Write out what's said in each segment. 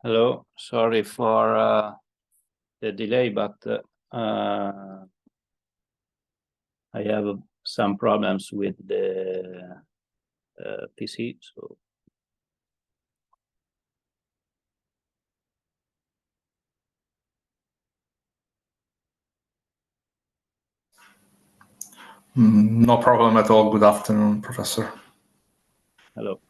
Hello, sorry for the delay, but I have some problems with the PC, so No problem at all. Good afternoon, Professor. hello.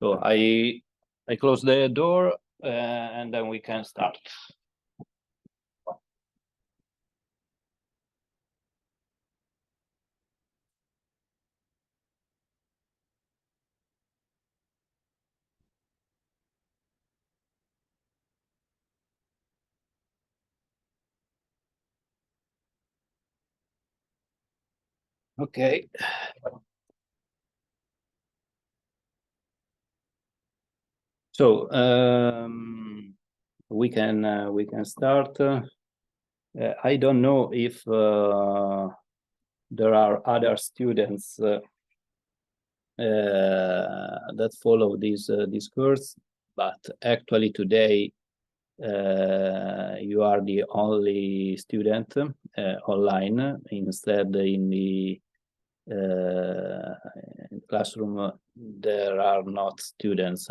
So I close the door and then we can start. Okay. So we can start. I don't know if there are other students that follow this course, but actually today you are the only student online. Instead, in the classroom, there are not students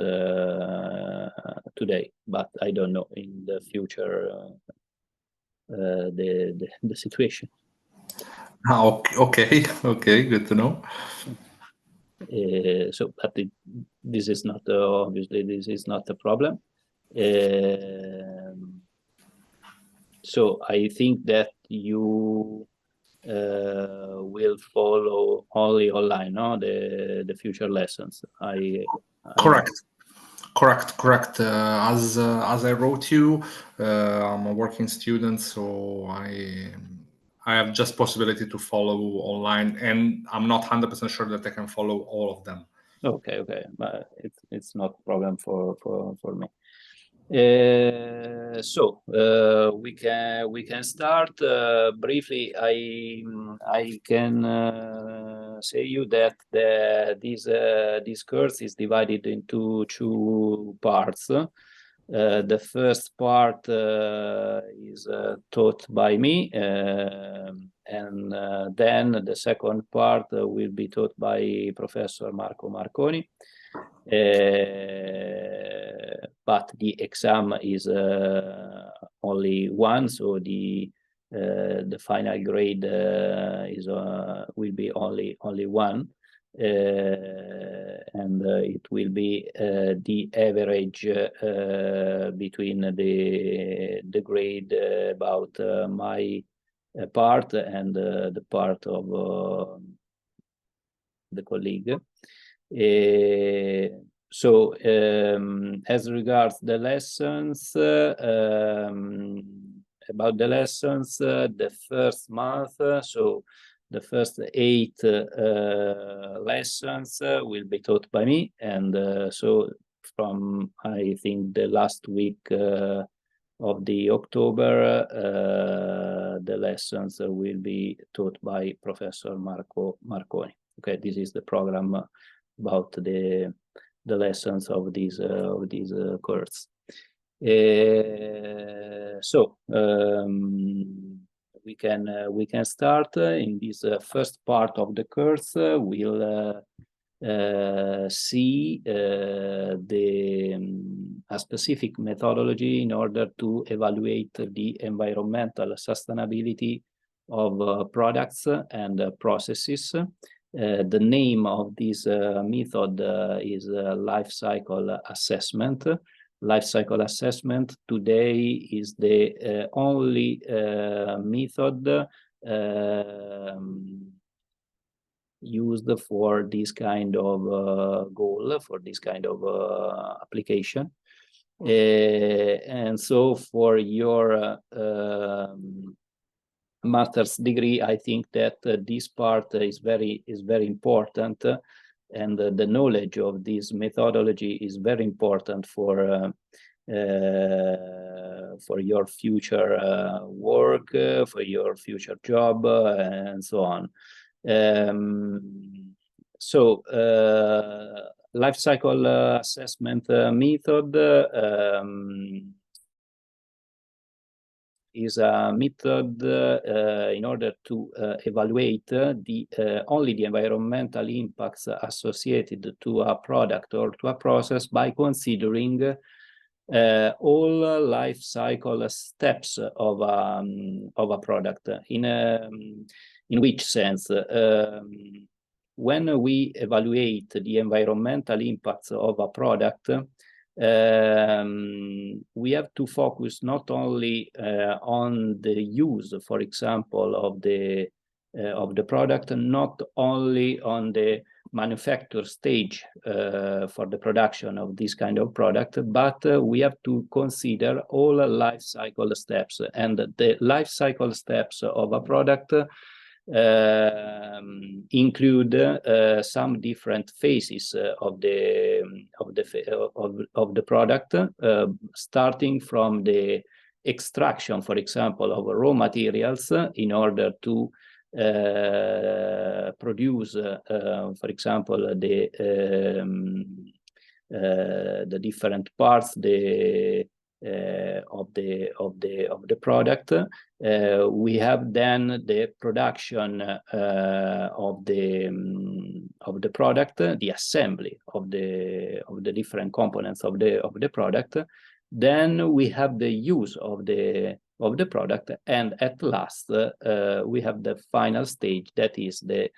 today, but I don't know in the future the situation. Okay, good to know. So, but this is not obviously this is not a problem. So I think that you will follow only online, no? The future lessons. Correct. As I wrote you, I'm a working student, so I have just possibility to follow online, and I'm not 100% sure that I can follow all of them. Okay, but it's not a problem for me. So we can start briefly. I can say you that this course is divided into two parts. The first part is taught by me, and then the second part will be taught by Professor Marco Marconi. But the exam is only one, so the final grade is will be only one. And it will be the average between the grade about my part and the part of the colleague. So as regards the lessons, about the lessons, the first month, so the first 8 lessons will be taught by me, and so from I think the last week of the October, the lessons will be taught by Professor Marco Marconi. Okay, this is the program about the lessons of this course. So we can start in this first part of the course. We'll see a specific methodology in order to evaluate the environmental sustainability of products and processes. The name of this method is life cycle assessment. Life cycle assessment today is the only method used for this kind of goal, for this kind of application. And so for your master's degree, I think that this part is very important, and the knowledge of this methodology is very important for for your future work, for your future job, and so on. So life cycle assessment method is a method in order to evaluate only the environmental impacts associated to a product or to a process by considering all life cycle steps of a product. In which sense? When we evaluate the environmental impacts of a product, we have to focus not only on the use, for example, of the product, not only on the manufacture stage for the production of this kind of product, but we have to consider all life cycle steps. And the life cycle steps of a product include some different phases of the product, starting from the extraction, for example, of raw materials in order to produce, for example, the different parts of the product. We have then the production of the product, the assembly of the different components of the product. Then we have the use of the product, and at last we have the final stage, that is the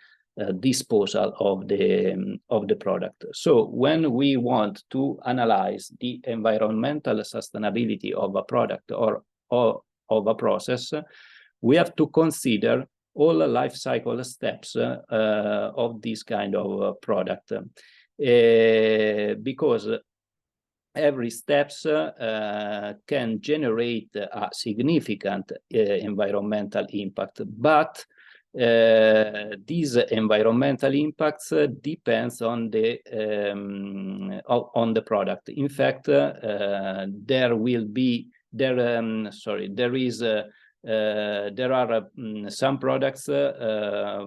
disposal of the product. So when we want to analyze the environmental sustainability of a product or of a process, we have to consider all the life cycle steps of this kind of product, because every steps can generate a significant environmental impact, but these environmental impacts depends on the product. In fact, there are some products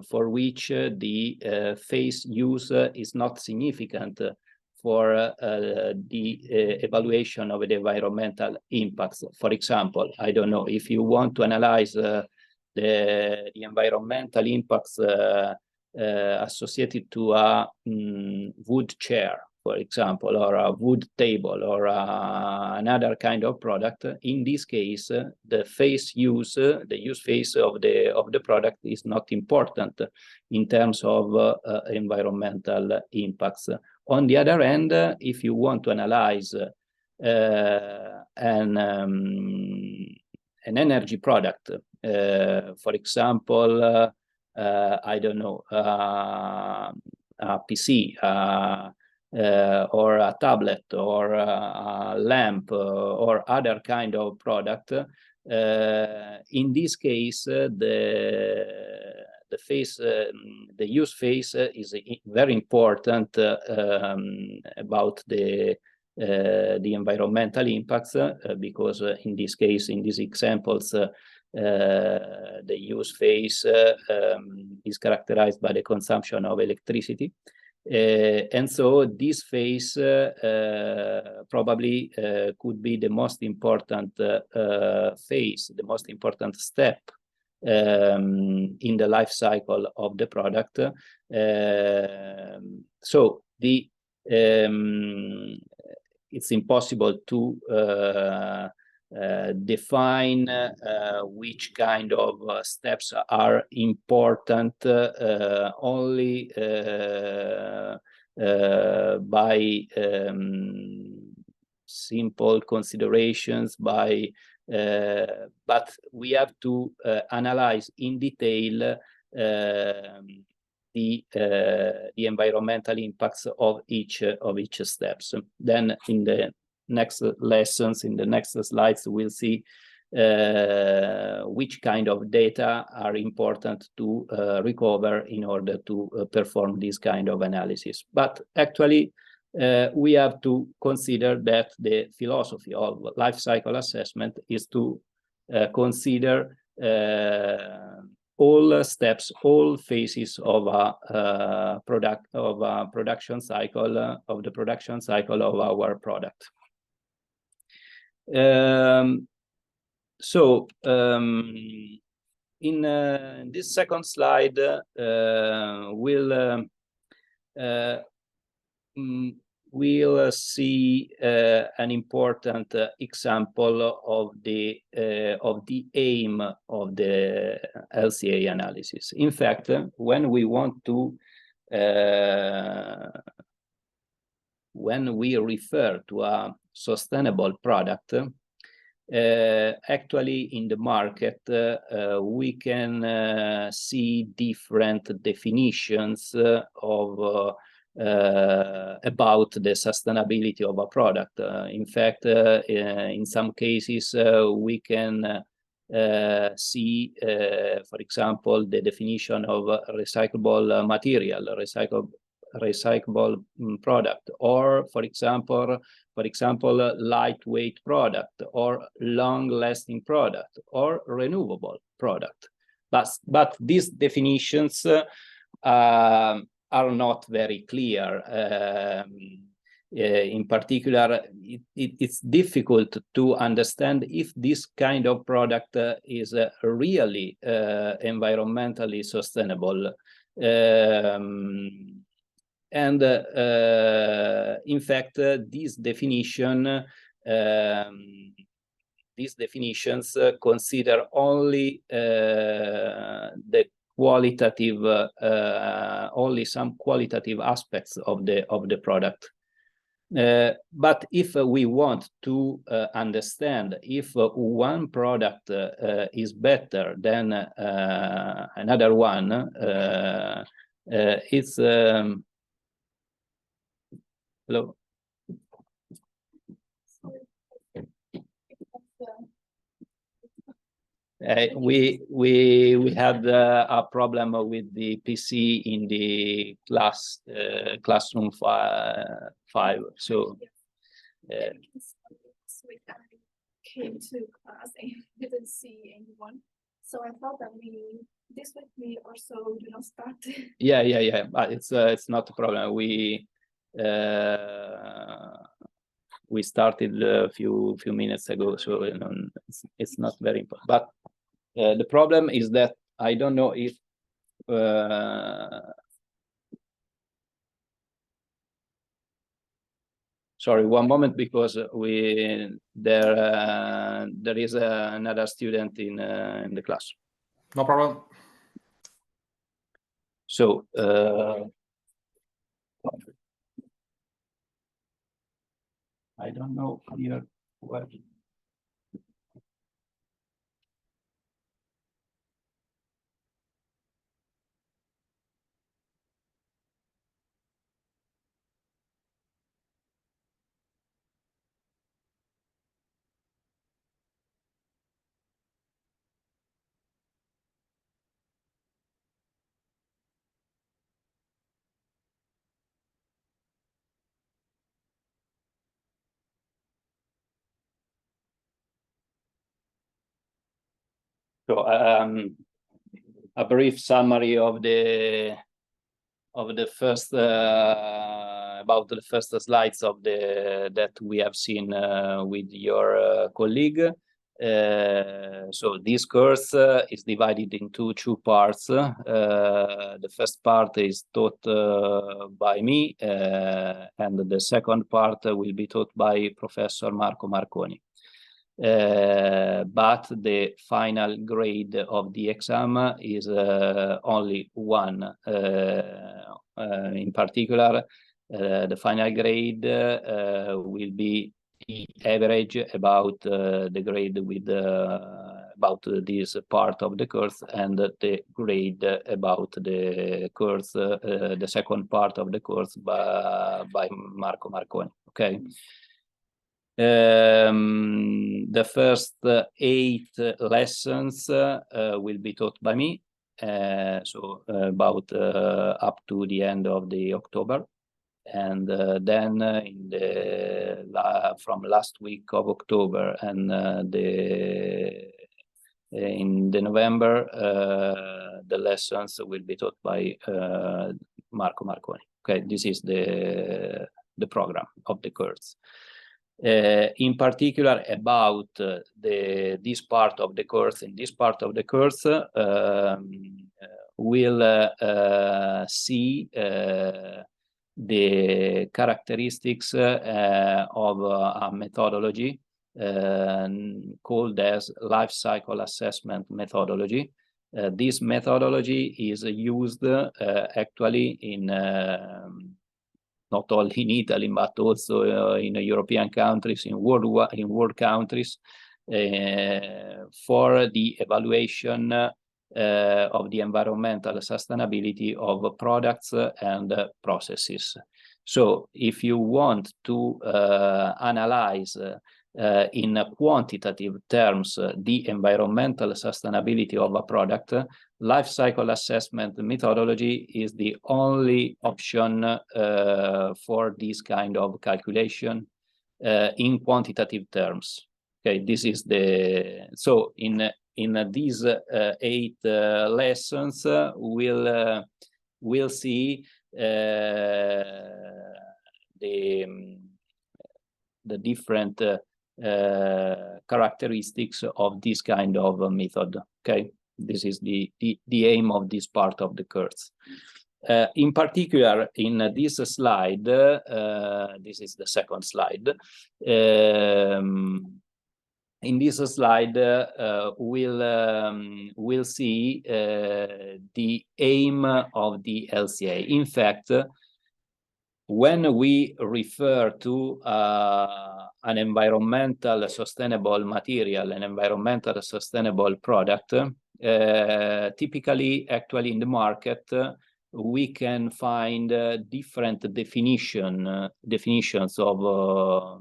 for which the phase use is not significant for the evaluation of the environmental impacts. For example, I don't know, if you want to analyze the environmental impacts associated to a wood chair, for example, or a wood table, or another kind of product. In this case, the use phase of the product is not important in terms of environmental impacts. On the other hand, if you want to analyze an energy product, for example, I don't know, a PC, or a tablet, or a lamp, or other kind of product, in this case, the use phase is very important about the environmental impacts, because in this case, in these examples, the use phase is characterized by the consumption of electricity. And so this phase probably could be the most important phase, the most important step in the life cycle of the product. So it's impossible to define which kind of steps are important only by simple considerations, but we have to analyze in detail the environmental impacts of each steps. Then in the next lessons, in the next slides, we'll see which kind of data are important to recover in order to perform this kind of analysis. But actually, we have to consider that the philosophy of life cycle assessment is to consider all steps, all phases of a production cycle of the production cycle of our product. In this second slide, we'll see an important example of the aim of the LCA analysis. In fact, when we want to when we refer to a sustainable product, actually in the market we can see different definitions of about the sustainability of a product. In fact, in some cases we can see, for example, the definition of recyclable material, recyclable product, or for example, lightweight product, or long-lasting product, or renewable product. But these definitions are not very clear. In particular, it's difficult to understand if this kind of product is really environmentally sustainable. And in fact, these definitions consider only the qualitative, only some qualitative aspects of the product. But if we want to understand if one product is better than another one, it's hello. We had a problem with the PC in the classroom 5. So came to class and didn't see anyone, so I thought that this week we also do not start. Yeah. But it's not a problem. We started a few minutes ago, so you know, it's not very important. But the problem is that I don't know if sorry, one moment, because there is another student in the class. No problem. So I don't know here what. So a brief summary of the first about the first slides of that we have seen with your colleague. So this course is divided into two parts. The first part is taught by me, and the second part will be taught by Professor Marco Marconi. But the final grade of the exam is only one. In particular, the final grade will be the average about the grade with about this part of the course, and the grade about the course, the second part of the course by Marco Marconi. Okay. The first 8 lessons will be taught by me, so about up to the end of the October. and then in from last week of October and in the November, the lessons will be taught by Marco Marconi. Okay, this is the program of the course. In particular, about this part of the course. In this part of the course, we'll see the characteristics of a methodology called as life cycle assessment methodology. This methodology is used actually in not only in Italy but also in European countries, in world countries, for the evaluation of the environmental sustainability of products and processes. So if you want to analyze in quantitative terms the environmental sustainability of a product, life cycle assessment methodology is the only option for this kind of calculation in quantitative terms. Okay, this is the so in these 8 lessons we'll see the different characteristics of this kind of method. Okay, this is the aim of this part of the course. In particular, in this slide, this is the second slide. In this slide, we'll see the aim of the LCA. In fact, when we refer to an environmental sustainable material, an environmental sustainable product, typically, actually in the market, we can find different definitions of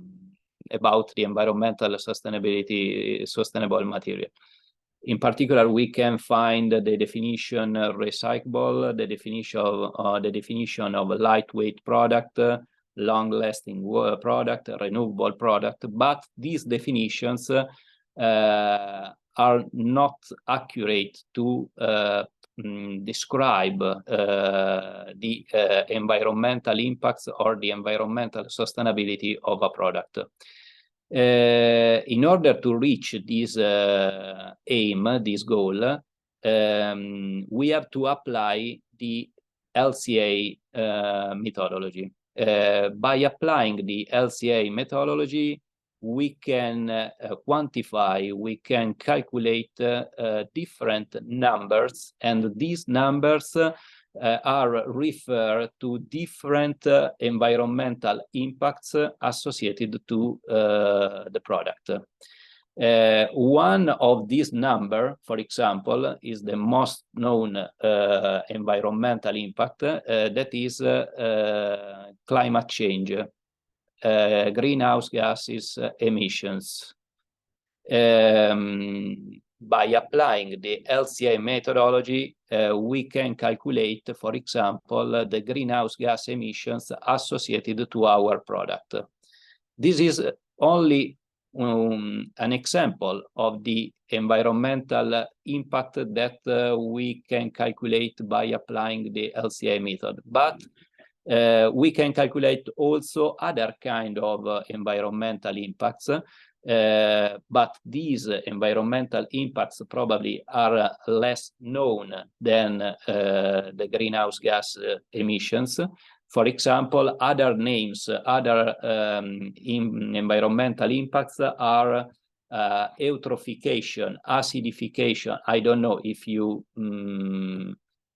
about the environmental sustainable material. In particular, we can find the definition recyclable, the definition of a lightweight product, long-lasting product, renewable product. But these definitions are not accurate to describe the environmental impacts or the environmental sustainability of a product. In order to reach this aim, this goal, we have to apply the LCA methodology. By applying the LCA methodology, we can quantify, we can calculate different numbers, and these numbers are referred to different environmental impacts associated to the product. One of these numbers, for example, is the most known environmental impact, that is climate change, greenhouse gases emissions. By applying the LCA methodology, we can calculate, for example, the greenhouse gas emissions associated to our product. This is only an example of the environmental impact that we can calculate by applying the LCA method. But we can calculate also other kind of environmental impacts. But these environmental impacts probably are less known than the greenhouse gas emissions. For example, other names, other environmental impacts are eutrophication, acidification. I don't know if you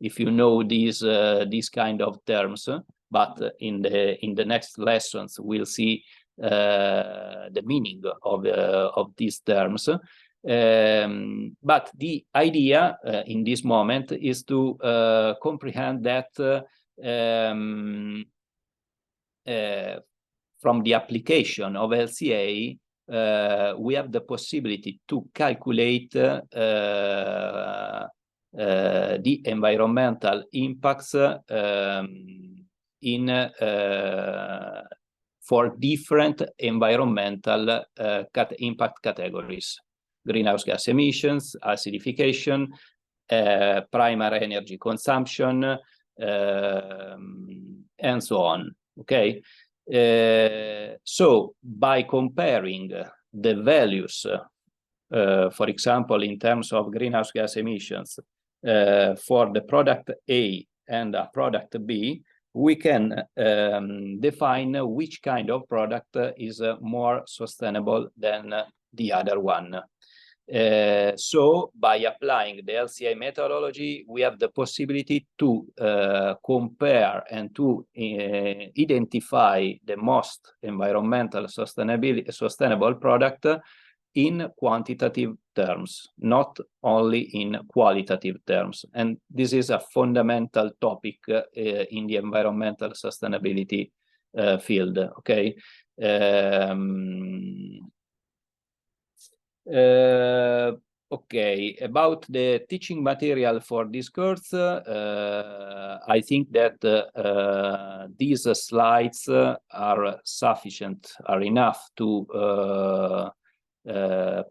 know these kind of terms, but in the next lessons we'll see the meaning of these terms. But the idea in this moment is to comprehend that from the application of LCA, we have the possibility to calculate the environmental impacts for different environmental impact categories: greenhouse gas emissions, acidification, primary energy consumption, and so on. Okay, so by comparing the values, for example, in terms of greenhouse gas emissions, for the product A and a product B, we can define which kind of product is more sustainable than the other one. So by applying the LCA methodology, we have the possibility to compare and to identify the most environmental sustainable product in quantitative terms, not only in qualitative terms. And this is a fundamental topic in the environmental sustainability field, okay? Okay, about the teaching material for this course, I think that these slides are sufficient, are enough to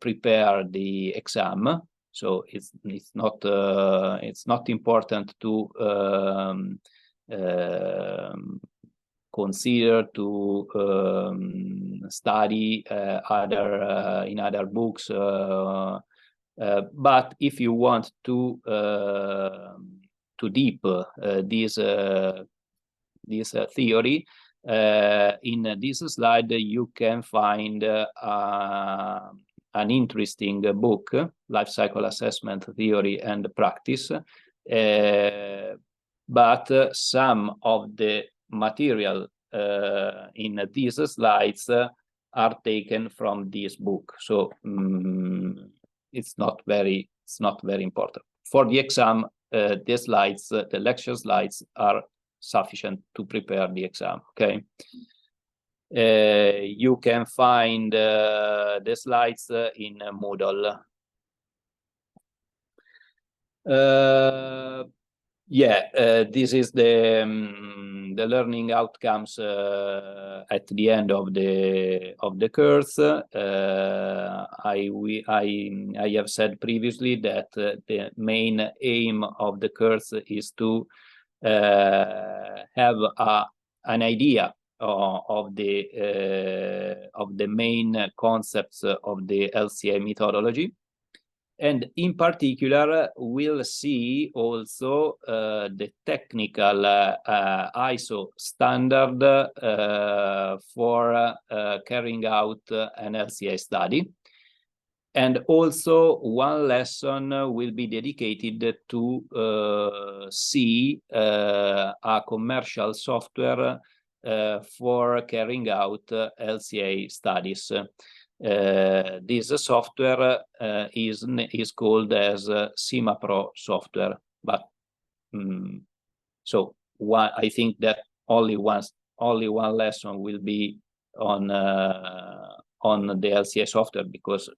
prepare the exam. So it's not important to consider to study in other books, but if you want to deep this theory, in this slide you can find an interesting book, Life Cycle Assessment Theory and Practice, but some of the material in these slides are taken from this book, so it's not very important for the exam. The slides, the lecture slides, are sufficient to prepare the exam. Okay, you can find the slides in Moodle. This is the learning outcomes at the end of the course. I have said previously that the main aim of the course is to have an idea of the main concepts of the LCA methodology. And in particular, we'll see also the technical ISO standard for carrying out an LCA study. And also one lesson will be dedicated to see a commercial software for carrying out LCA studies. This software is called as CIMAPRO software, but so I think that only one lesson will be on the LCA software, because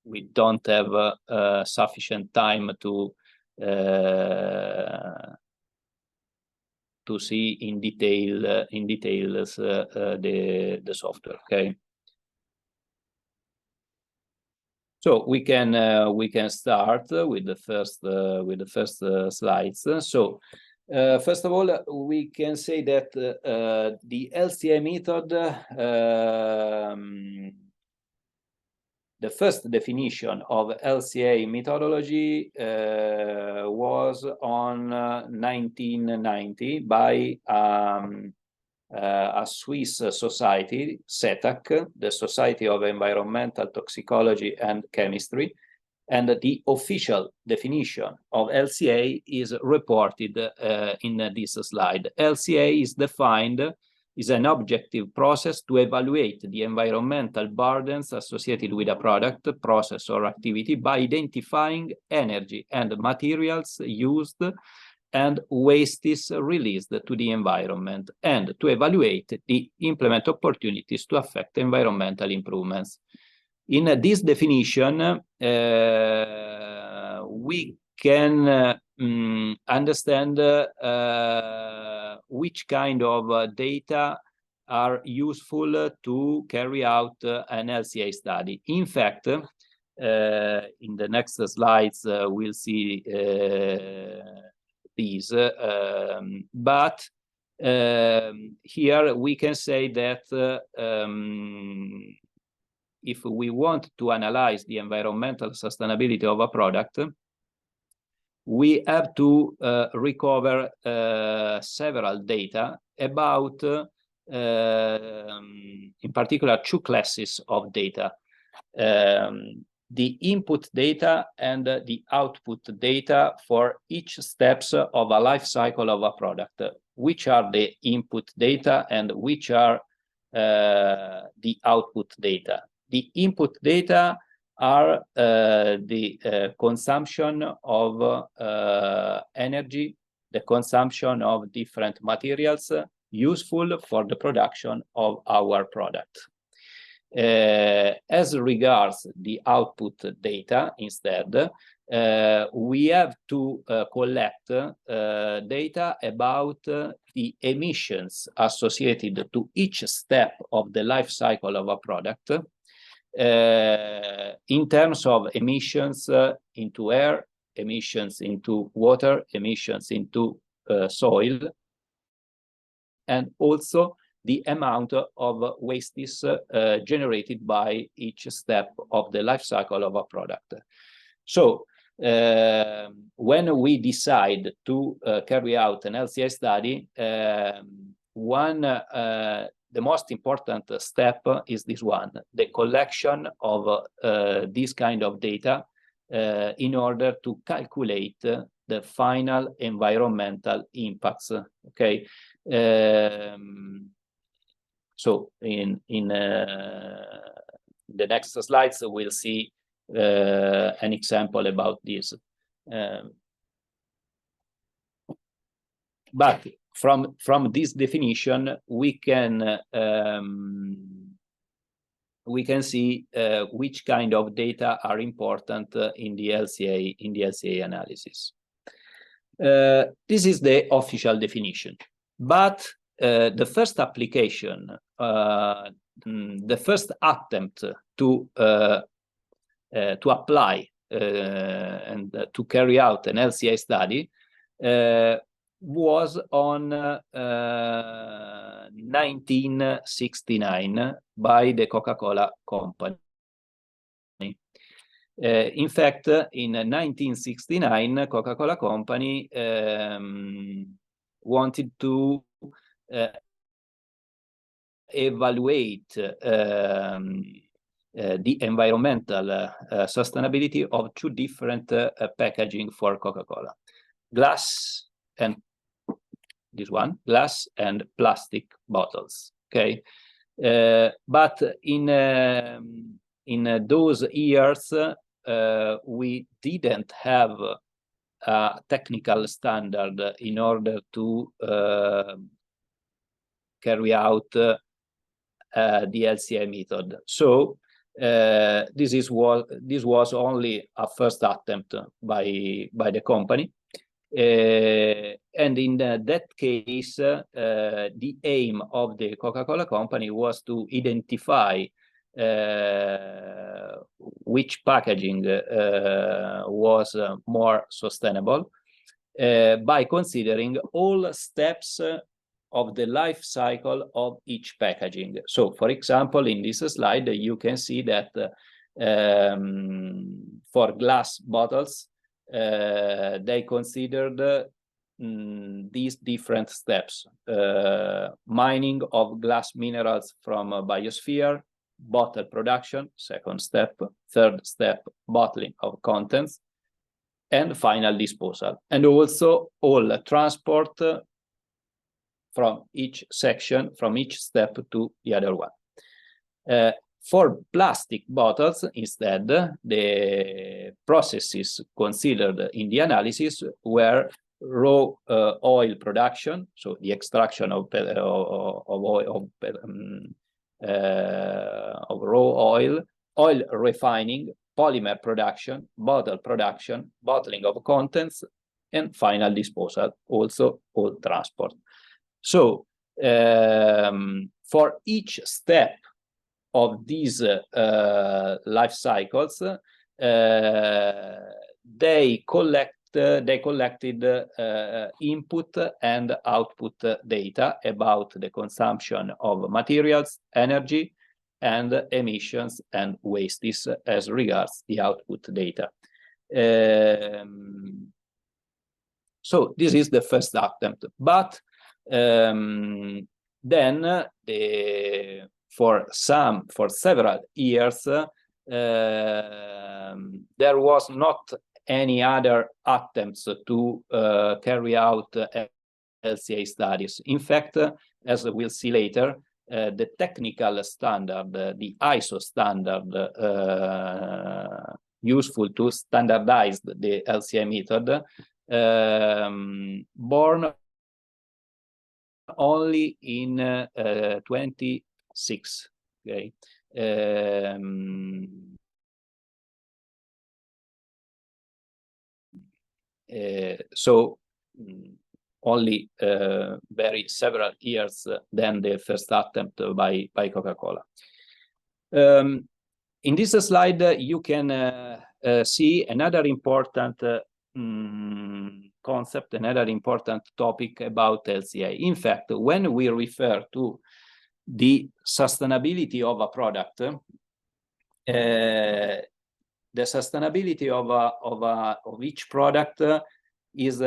we don't have sufficient time to see in details the software. Okay. So we can start with the first slides. So first of all, we can say that the LCA method, the first definition of LCA methodology was on 1990 by a Swiss society, SETAC, the Society of Environmental Toxicology and Chemistry, and the official definition of LCA is reported in this slide. LCA is defined as an objective process to evaluate the environmental burdens associated with a product, process, or activity by identifying energy and materials used and wastes released to the environment, and to evaluate the implement opportunities to affect environmental improvements. In this definition, we can understand which kind of data are useful to carry out an LCA study. In fact, in the next slides, we'll see these, but here we can say that if we want to analyze the environmental sustainability of a product, we have to recover several data about, in particular, two classes of data. The input data and the output data for each steps of a life cycle of a product. Which are the input data and which are the output data? The input data are the consumption of energy, the consumption of different materials useful for the production of our product. As regards the output data, instead, we have to collect data about the emissions associated to each step of the life cycle of a product, in terms of emissions into air, emissions into water, emissions into soil, and also the amount of wastes generated by each step of the life cycle of a product. So when we decide to carry out an LCA study, the most important step is this one, the collection of this kind of data in order to calculate the final environmental impacts. Okay. So in the next slides, we'll see an example about this. But from this definition, we can see which kind of data are important in the LCA analysis. This is the official definition, but the first application, the first attempt to apply and to carry out an LCA study was on 1969 by the Coca-Cola company. In fact, in 1969, Coca-Cola company wanted to evaluate the environmental sustainability of two different packaging for Coca-Cola: glass and this one, glass and plastic bottles. Okay, but in those years we didn't have a technical standard in order to carry out the LCA method. So this was only a first attempt by the company. And in that case, the aim of the Coca-Cola company was to identify which packaging was more sustainable by considering all steps of the life cycle of each packaging. So, for example, in this slide, you can see that for glass bottles, they considered these different steps: mining of glass minerals from a biosphere, bottle production, second step, third step, bottling of contents, and final disposal, and also all transport from each section, from each step to the other one. For plastic bottles, instead, the processes considered in the analysis were raw oil production, so the extraction of raw oil, oil refining, polymer production, bottle production, bottling of contents, and final disposal, also all transport. So for each step of these life cycles, they collected input and output data about the consumption of materials, energy, and emissions and wastes as regards the output data. So this is the first attempt, but then for several years there was not any other attempts to carry out LCA studies. In fact, as we'll see later, the technical standard, the ISO standard useful to standardize the LCA method, born only in 26. Okay. So only very several years than the first attempt by Coca-Cola. In this slide, you can see another important concept, another important topic about LCA. In fact, when we refer to the sustainability of a product, the sustainability of each product is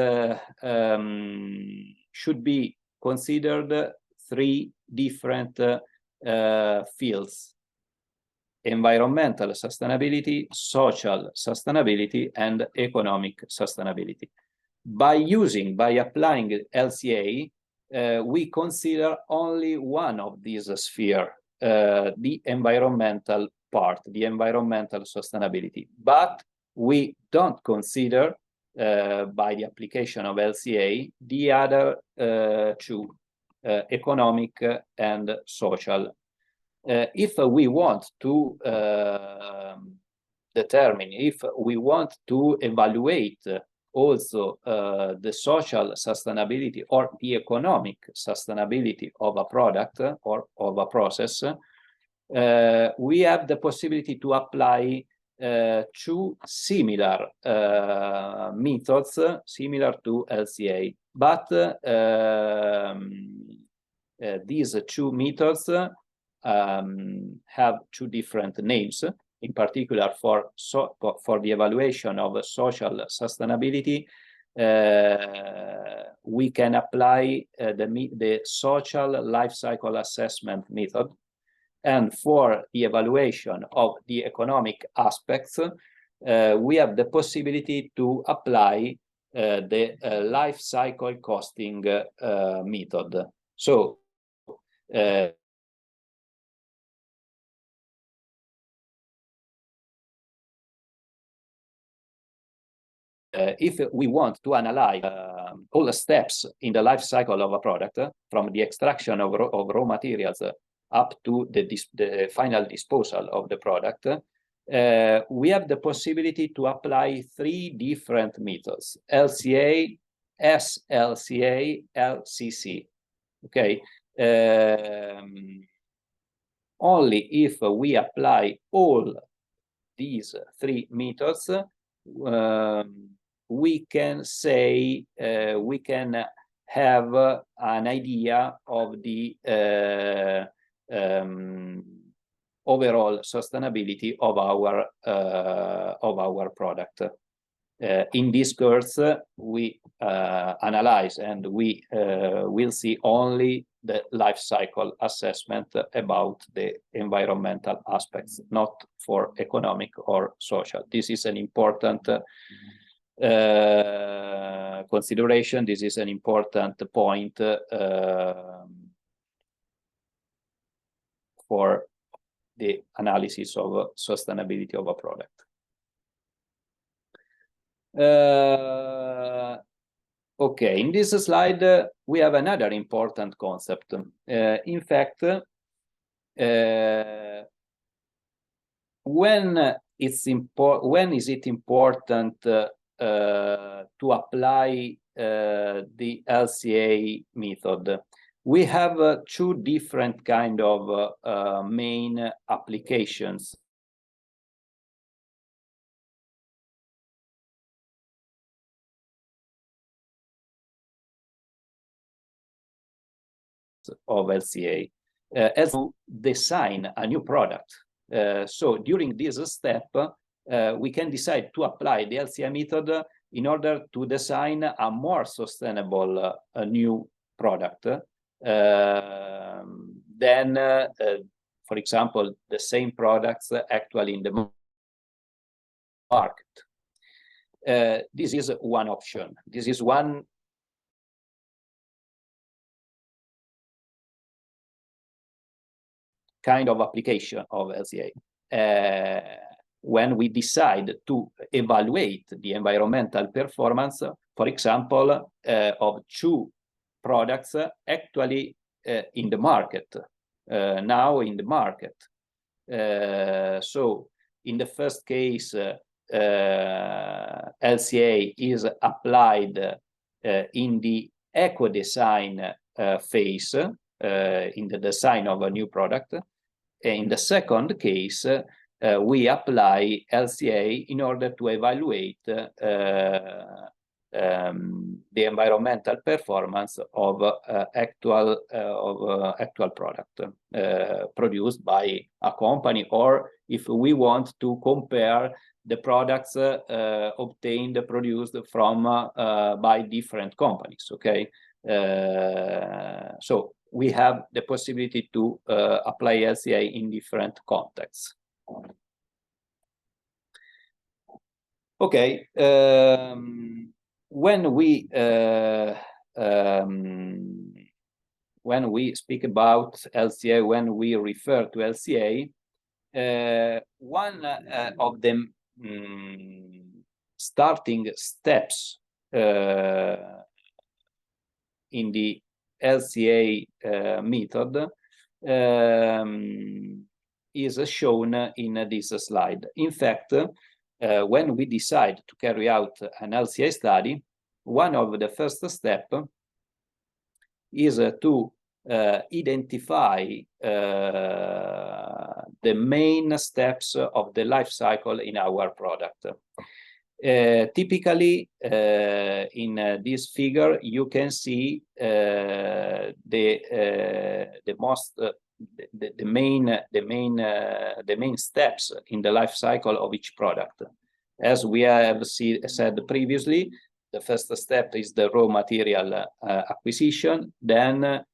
should be considered three different fields: environmental sustainability, social sustainability, and economic sustainability. By applying LCA, we consider only one of these spheres, the environmental part, the environmental sustainability. But we don't consider, by the application of LCA, the other two, economic and social. If we want to determine, if we want to evaluate also the social sustainability or the economic sustainability of a product or of a process, we have the possibility to apply two similar methods, similar to LCA, but these two methods have two different names. In particular, for the evaluation of social sustainability, we can apply the social life cycle assessment method. And for the evaluation of the economic aspects, we have the possibility to apply the life cycle costing method. So if we want to analyze all the steps in the life cycle of a product, from the extraction of raw materials up to the final disposal of the product, we have the possibility to apply three different methods: LCA, SLCA, LCC. Okay. Only if we apply all these three methods, we can say, we can have an idea of the overall sustainability of our product. In this course, we analyze and we will see only the life cycle assessment about the environmental aspects, not for economic or social. This is an important consideration. This is an important point for the analysis of sustainability of a product. Okay, in this slide, we have another important concept. In fact, when is it important to apply the LCA method? we have two different kind of main applications of LCA. As to design a new product. So during this step, we can decide to apply the LCA method in order to design a more sustainable new product than, for example, the same products actually in the market. This is one option. This is one kind of application of LCA. When we decide to evaluate the environmental performance, for example, of two products actually in the market, now in the market. So in the first case, LCA is applied in the eco-design phase, in the design of a new product. In the second case, we apply LCA in order to evaluate the environmental performance of actual product produced by a company, or if we want to compare the products produced from by different companies. Okay, so we have the possibility to apply LCA in different contexts. Okay, when we speak about LCA, when we refer to LCA, one of the starting steps in the LCA method is shown in this slide. In fact, when we decide to carry out an LCA study, one of the first steps is to identify the main steps of the life cycle in our product. Typically, in this figure, you can see the main steps in the life cycle of each product. As we have said previously, the first step is the raw material acquisition. Then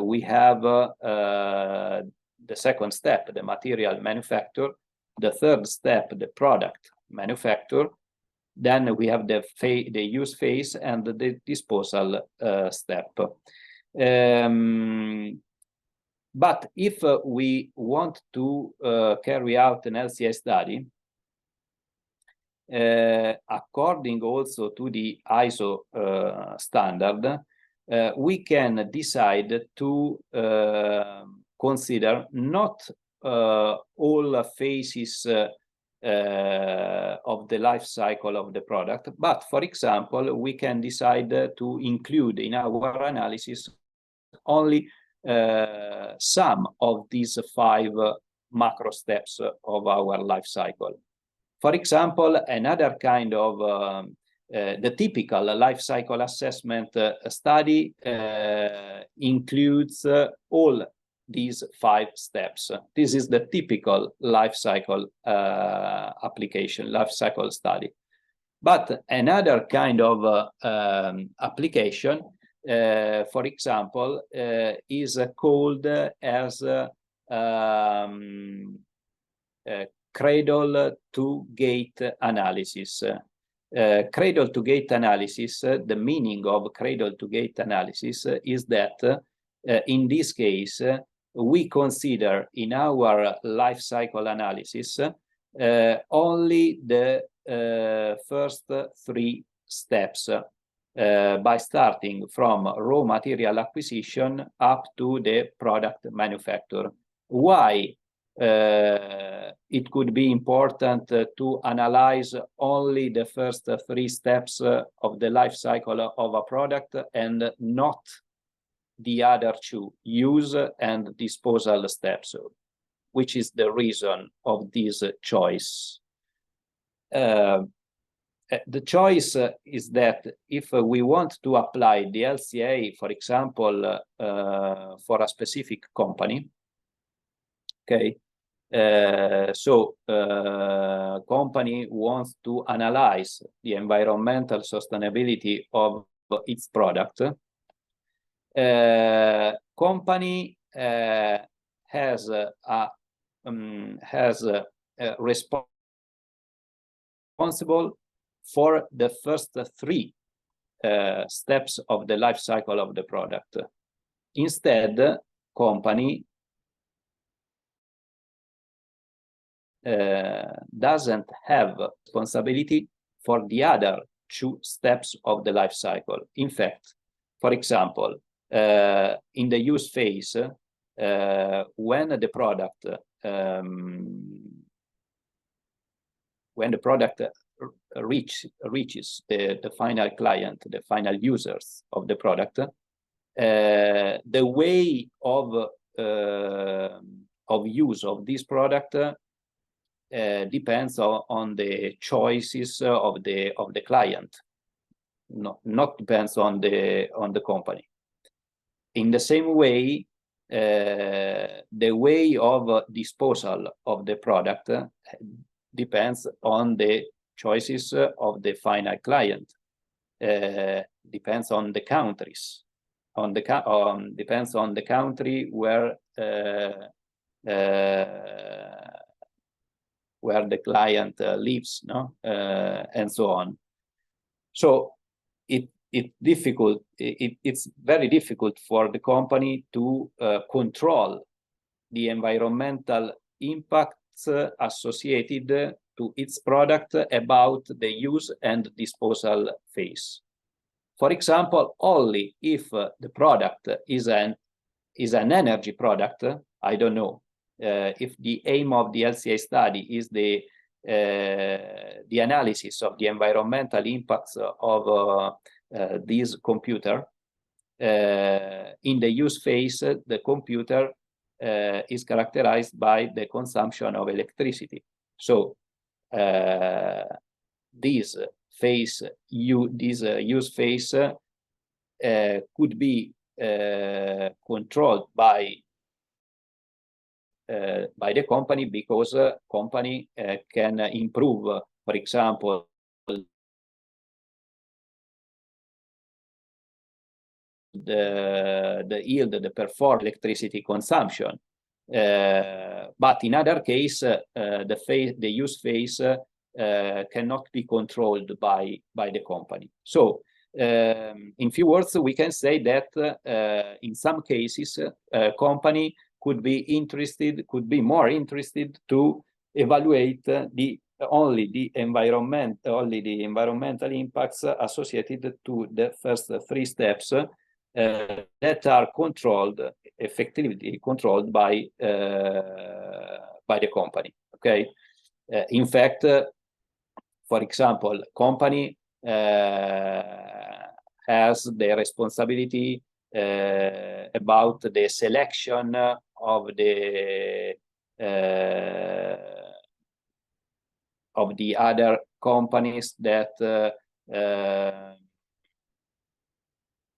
we have the second step, the material manufacture. The third step, the product manufacture. Then we have the use phase and the disposal step. But if we want to carry out an LCA study, according also to the ISO standard, we can decide to consider not all phases of the life cycle of the product, but for example, we can decide to include in our analysis only some of these 5 macro steps of our life cycle. For example, another kind of the typical life cycle assessment study includes all these 5 steps. This is the typical life cycle application, life cycle study. But another kind of application, for example, is called as cradle to gate analysis. Cradle to gate analysis, the meaning of cradle to gate analysis is that in this case, we consider in our life cycle analysis only the first 3 steps by starting from raw material acquisition up to the product manufacture. Why it could be important to analyze only the first 3 steps of the life cycle of a product and not the other two, use and disposal steps, which is the reason of this choice. The choice is that if we want to apply the LCA, for example, for a specific company, okay, company wants to analyze the environmental sustainability of its product. Company has responsible for the first three steps of the life cycle of the product. Instead, company doesn't have responsibility for the other two steps of the life cycle. In fact, for example, in the use phase, when the product reaches the final client, the final users of the product, the way of use of this product depends on the choices of the client, not depends on the company. In the same way, the way of disposal of the product depends on the choices of the final client, depends on the countries, depends on the country where the client lives, no, and so on. So it's very difficult for the company to control the environmental impacts associated to its product about the use and disposal phase. For example, only if the product is an energy product, I don't know, if the aim of the LCA study is the analysis of the environmental impacts of this computer, in the use phase, the computer is characterized by the consumption of electricity. So this use phase could be controlled by the company, because company can improve, for example, the yield, the performance, electricity consumption. But in other case, the use phase cannot be controlled by the company. So in few words, we can say that in some cases, company could be more interested to evaluate only the environmental impacts associated to the first three steps that are effectively controlled by the company. Okay. In fact, for example, company has the responsibility about the selection of the other companies that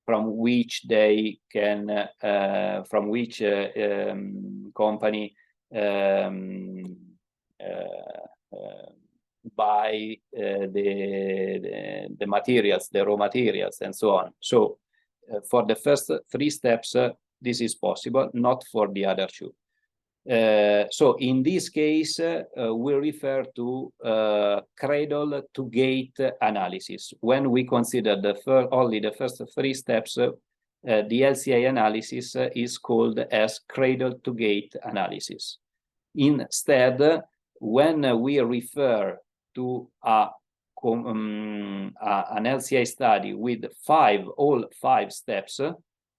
from which they can company buy the materials, the raw materials, and so on. So for the first three steps, this is possible, not for the other two. So in this case, we refer to cradle to gate analysis. When we consider only the first three steps, the LCA analysis is called as cradle to gate analysis. Instead, when we refer to an LCA study with all five steps,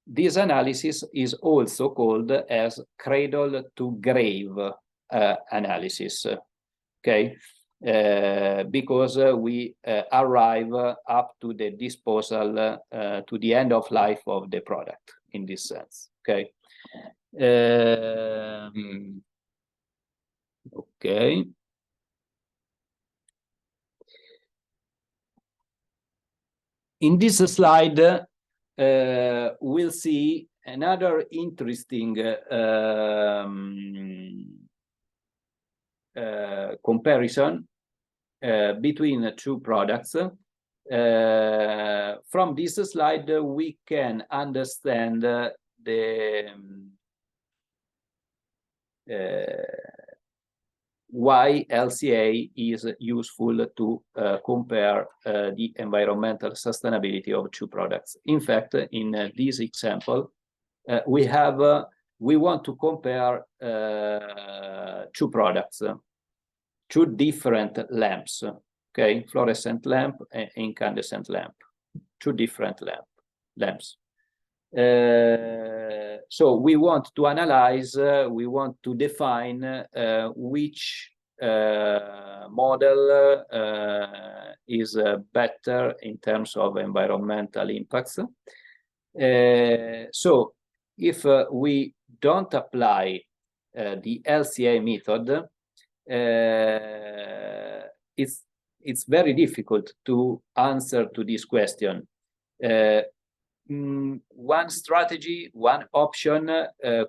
this analysis is also called as cradle to grave analysis, okay? Because we arrive up to the disposal, to the end of life of the product. in this sense. Okay. Okay. In this slide, we'll see another interesting comparison between the two products. From this slide, we can understand why LCA is useful to compare the environmental sustainability of two products. In fact, in this example, we want to compare two products, two different lamps, okay, fluorescent lamp and incandescent lamp, two different lamps. So we want to analyze, we want to define which model is better in terms of environmental impacts. So if we don't apply the LCA method, it's very difficult to answer to this question. One strategy, one option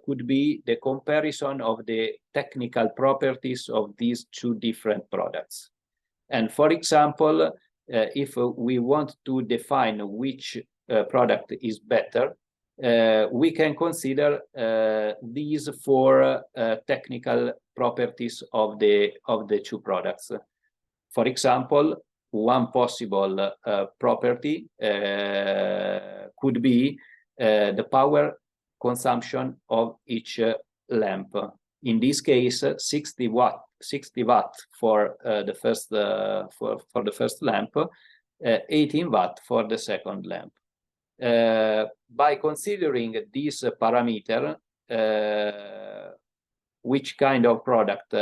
could be the comparison of the technical properties of these two different products. And for example, if we want to define which product is better, we can consider these four technical properties of the two products. For example, one possible property could be the power consumption of each lamp. In this case, 60 watt for the first lamp, 18 watt for the second lamp. By considering this parameter, which kind of product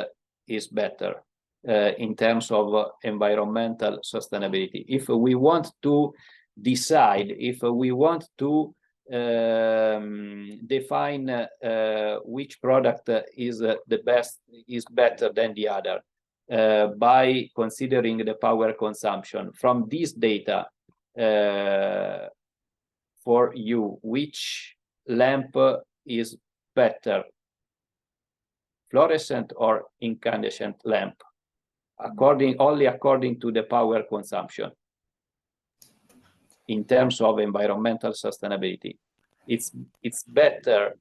is better in terms of environmental sustainability? If we want to decide, if we want to define which product is the best, is better than the other, by considering the power consumption from this data, for you, which lamp is better, fluorescent or incandescent lamp, only according to the power consumption in terms of environmental sustainability? It's better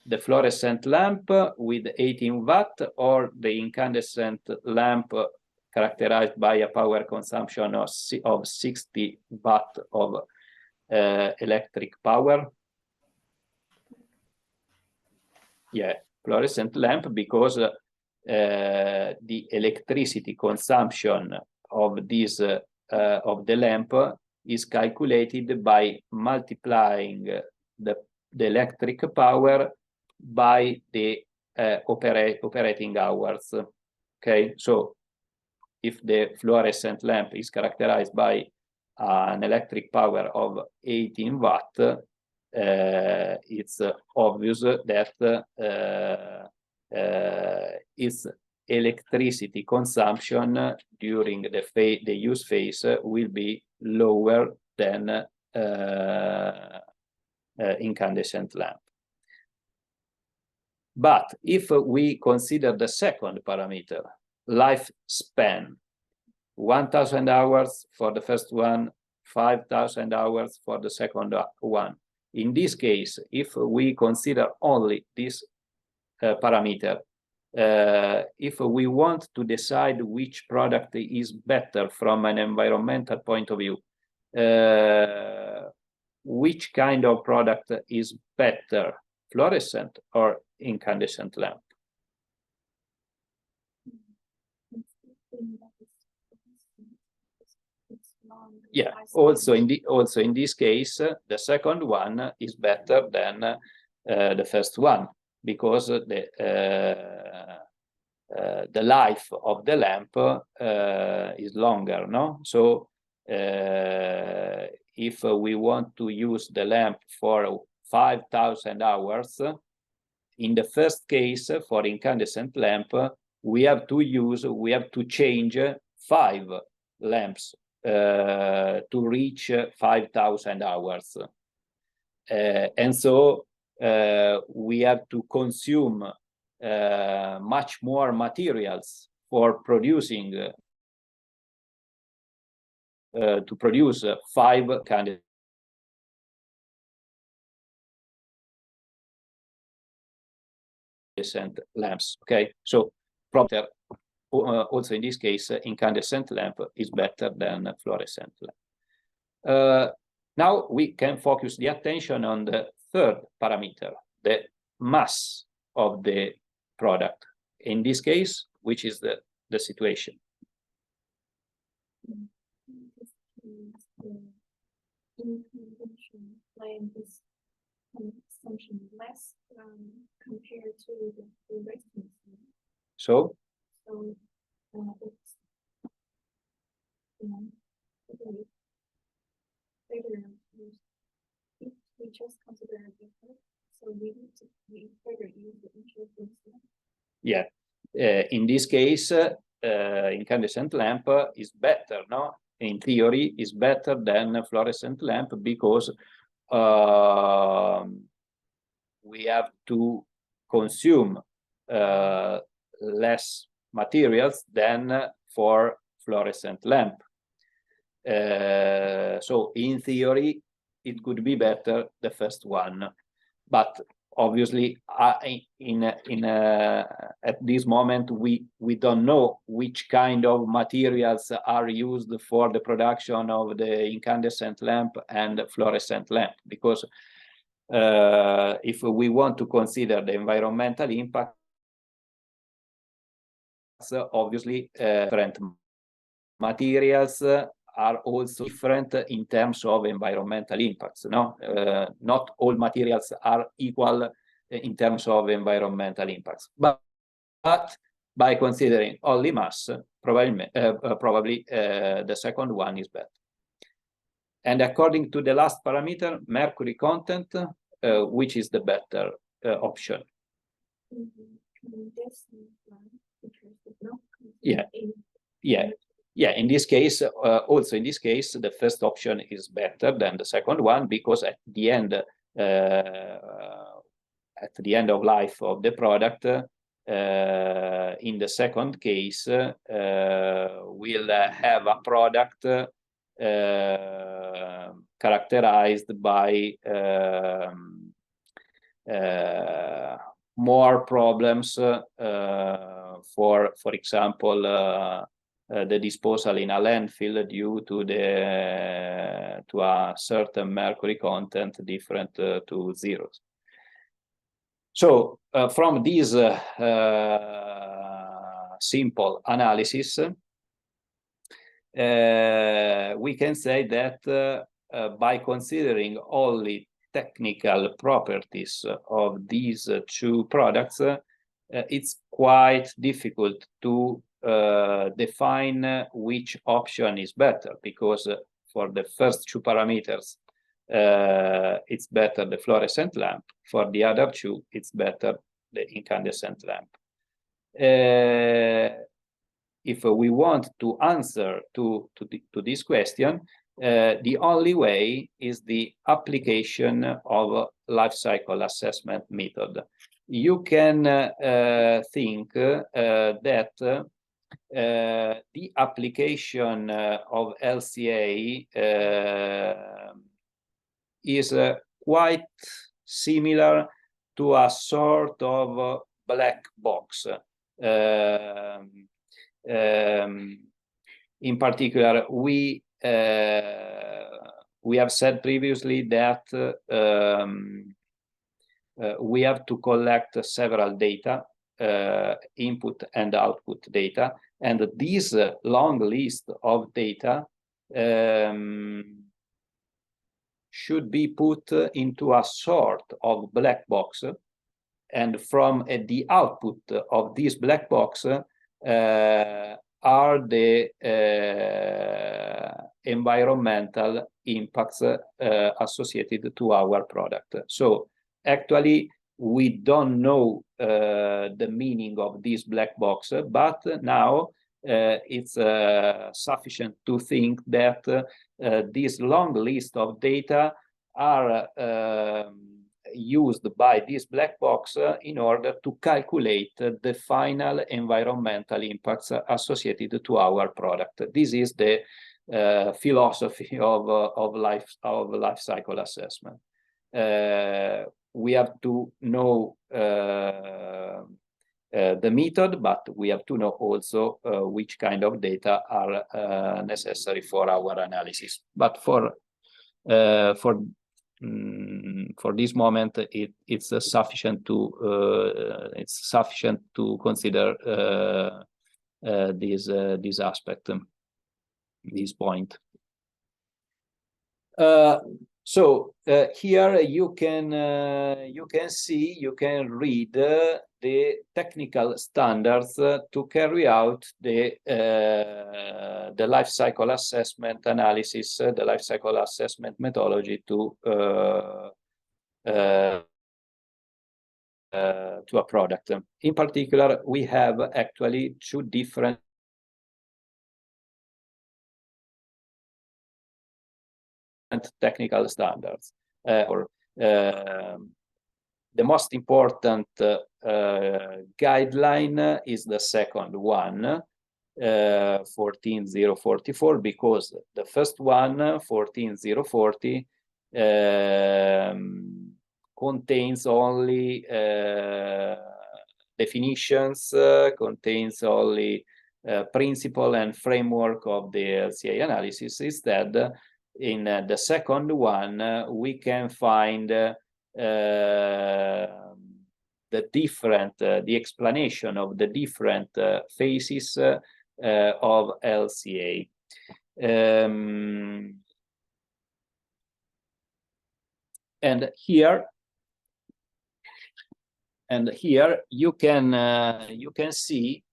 the fluorescent lamp with 18 watt or the incandescent lamp characterized by a power consumption of 60 watt of electric power? Yeah, fluorescent lamp, because the electricity consumption of this of the lamp is calculated by multiplying the electric power by the operating hours. Okay, so if the fluorescent lamp is characterized by an electric power of 18 watt, it's obvious that its electricity consumption during the use phase will be lower than incandescent lamp. But if we consider the second parameter, lifespan, 1,000 hours for the first one, 5,000 hours for the second one. In this case, if we consider only this parameter, if we want to decide which product is better from an environmental point of view, which kind of product is better, fluorescent or incandescent lamp? Yeah, also in this case, the second one is better than the first one, because the life of the lamp is longer, no? So if we want to use the lamp for 5,000 hours. In the first case, for incandescent lamp, we have to change 5 lamps to reach 5,000 hours. And so we have to consume much more materials for producing to produce 5 incandescent lamps. Okay, so also in this case, incandescent lamp is better than fluorescent lamp. Now we can focus the attention on the third parameter, the mass of the product. In this case, which is the situation? Consumption less compared to the resistance. So it's bigger. If we just consider it before, so we need to further use the interference. Yeah, in this case, incandescent lamp is better, no? In theory, is better than a fluorescent lamp because we have to consume less materials than for fluorescent lamp. So in theory, it could be better the first one, but obviously at this moment we don't know which kind of materials are used for the production of the incandescent lamp and fluorescent lamp, because if we want to consider the environmental impact, obviously different materials are also different in terms of environmental impacts. No, not all materials are equal in terms of environmental impacts, but by considering only mass, probably the second one is better. And according to the last parameter, mercury content, which is the better option? Yeah. In this case, also in this case, the first option is better than the second one, because at the end of life of the product, in the second case, we'll have a product characterized by more problems, for example, the disposal in a landfill due to a certain mercury content different to 0. So from this simple analysis, we can say that by considering only technical properties of these 2 products, it's quite difficult to define which option is better, because for the first 2 parameters, it's better the fluorescent lamp. For the other 2, it's better the incandescent lamp. If we want to answer to this question, the only way is the application of life cycle assessment method. You can think that the application of LCA is quite similar to a sort of black box. In particular, we have said previously that we have to collect several data, input and output data, and this long list of data should be put into a sort of black box, and from the output of this black box are the environmental impacts associated to our product. So actually, we don't know the meaning of this black box, but now it's sufficient to think that this long list of data are used by this black box in order to calculate the final environmental impacts associated to our product. This is the philosophy of life cycle assessment. We have to know the method, but we have to know also which kind of data are necessary for our analysis. But for this moment, it's sufficient to consider this aspect, this point. So here you can read the technical standards to carry out the life cycle assessment analysis, the life cycle assessment methodology to a product. In particular, we have actually two different technical standards. The most important guideline is the second one, 14044, because the first one, 14040, contains only definitions, contains only principle and framework of the LCA analysis. Instead, in the second one, we can find the explanation of the different phases of LCA. And here you can see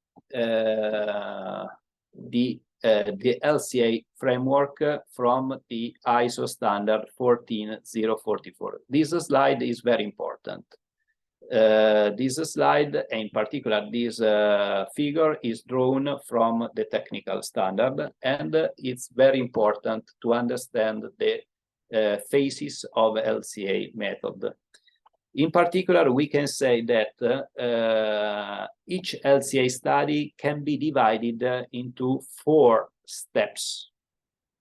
the LCA framework from the ISO standard 14044. This slide is very important. This slide, in particular, this figure is drawn from the technical standard, and it's very important to understand the phases of LCA method. In particular, we can say that each LCA study can be divided into 4 steps.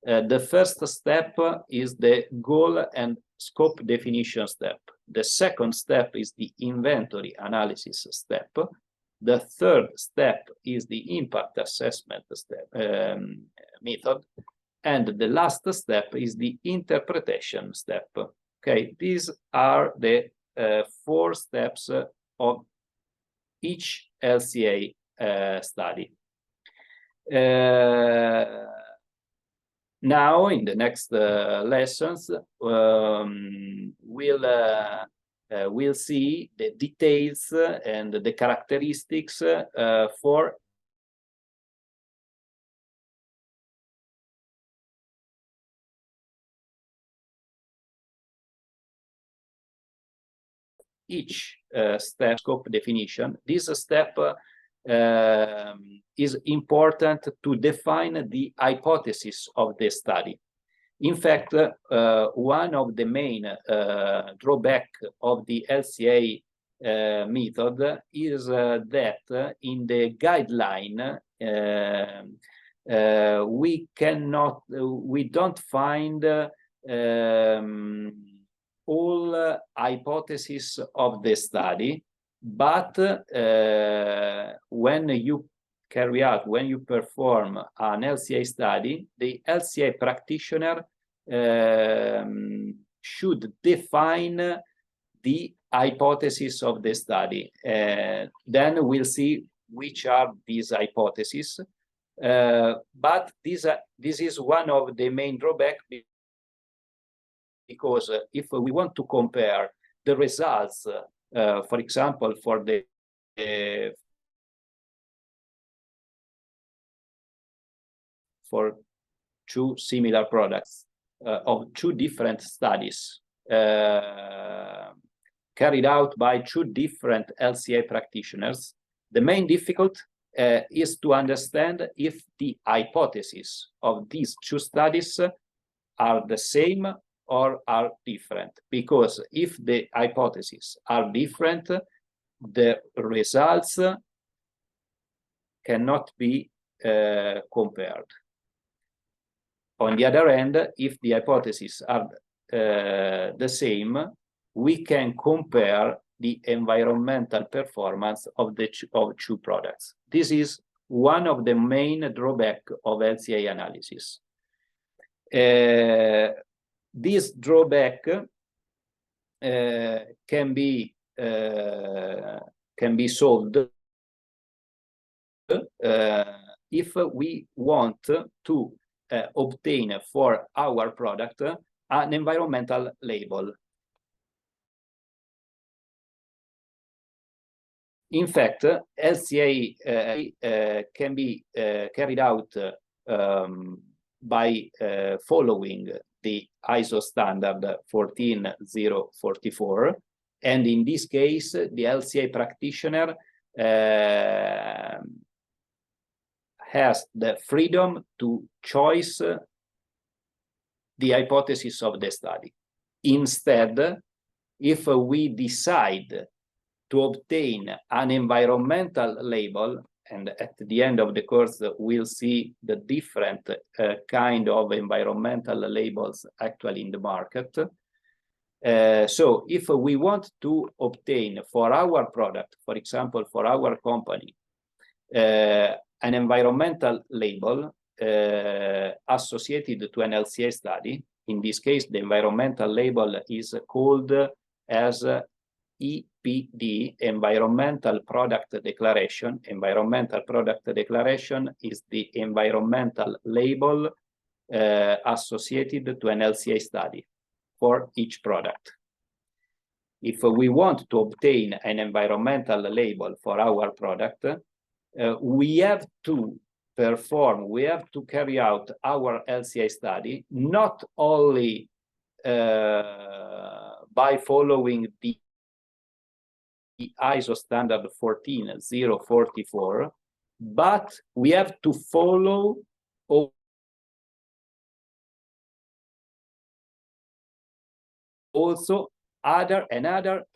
The first step is the goal and scope definition step. The second step is the inventory analysis step. The third step is the impact assessment step, method. And the last step is the interpretation step. Okay, these are the 4 steps of each LCA study. Now, in the next lessons, we'll see the details and the characteristics for each step scope definition. This step is important to define the hypothesis of the study. In fact, one of the main drawback of the LCA method is that in the guideline we don't find all hypotheses of the study, but when you perform an LCA study, the LCA practitioner should define the hypothesis of the study. Then we'll see which are these hypotheses. But this is one of the main drawbacks, because if we want to compare the results, for example, for the two similar products of two different studies carried out by two different LCA practitioners, the main difficulty is to understand if the hypotheses of these two studies are the same or are different. Because if the hypotheses are different, the results cannot be compared. On the other hand, if the hypotheses are the same, we can compare the environmental performance of the two products. This is one of the main drawbacks of LCA analysis. This drawback can be solved if we want to obtain for our product an environmental label. In fact, LCA can be carried out by following the ISO standard 14044, and in this case, the LCA practitioner has the freedom to choose the hypothesis of the study. Instead, if we decide to obtain an environmental label, and at the end of the course, we'll see the different kind of environmental labels actually in the market. So if we want to obtain for our product, for example, for our company, an environmental label associated to an LCA study, in this case, the environmental label is called as EPD, Environmental Product Declaration. Environmental Product Declaration is the environmental label associated to an LCA study for each product. If we want to obtain an environmental label for our product, we have to carry out our LCA study, not only by following the ISO standard 14044, but we have to follow also another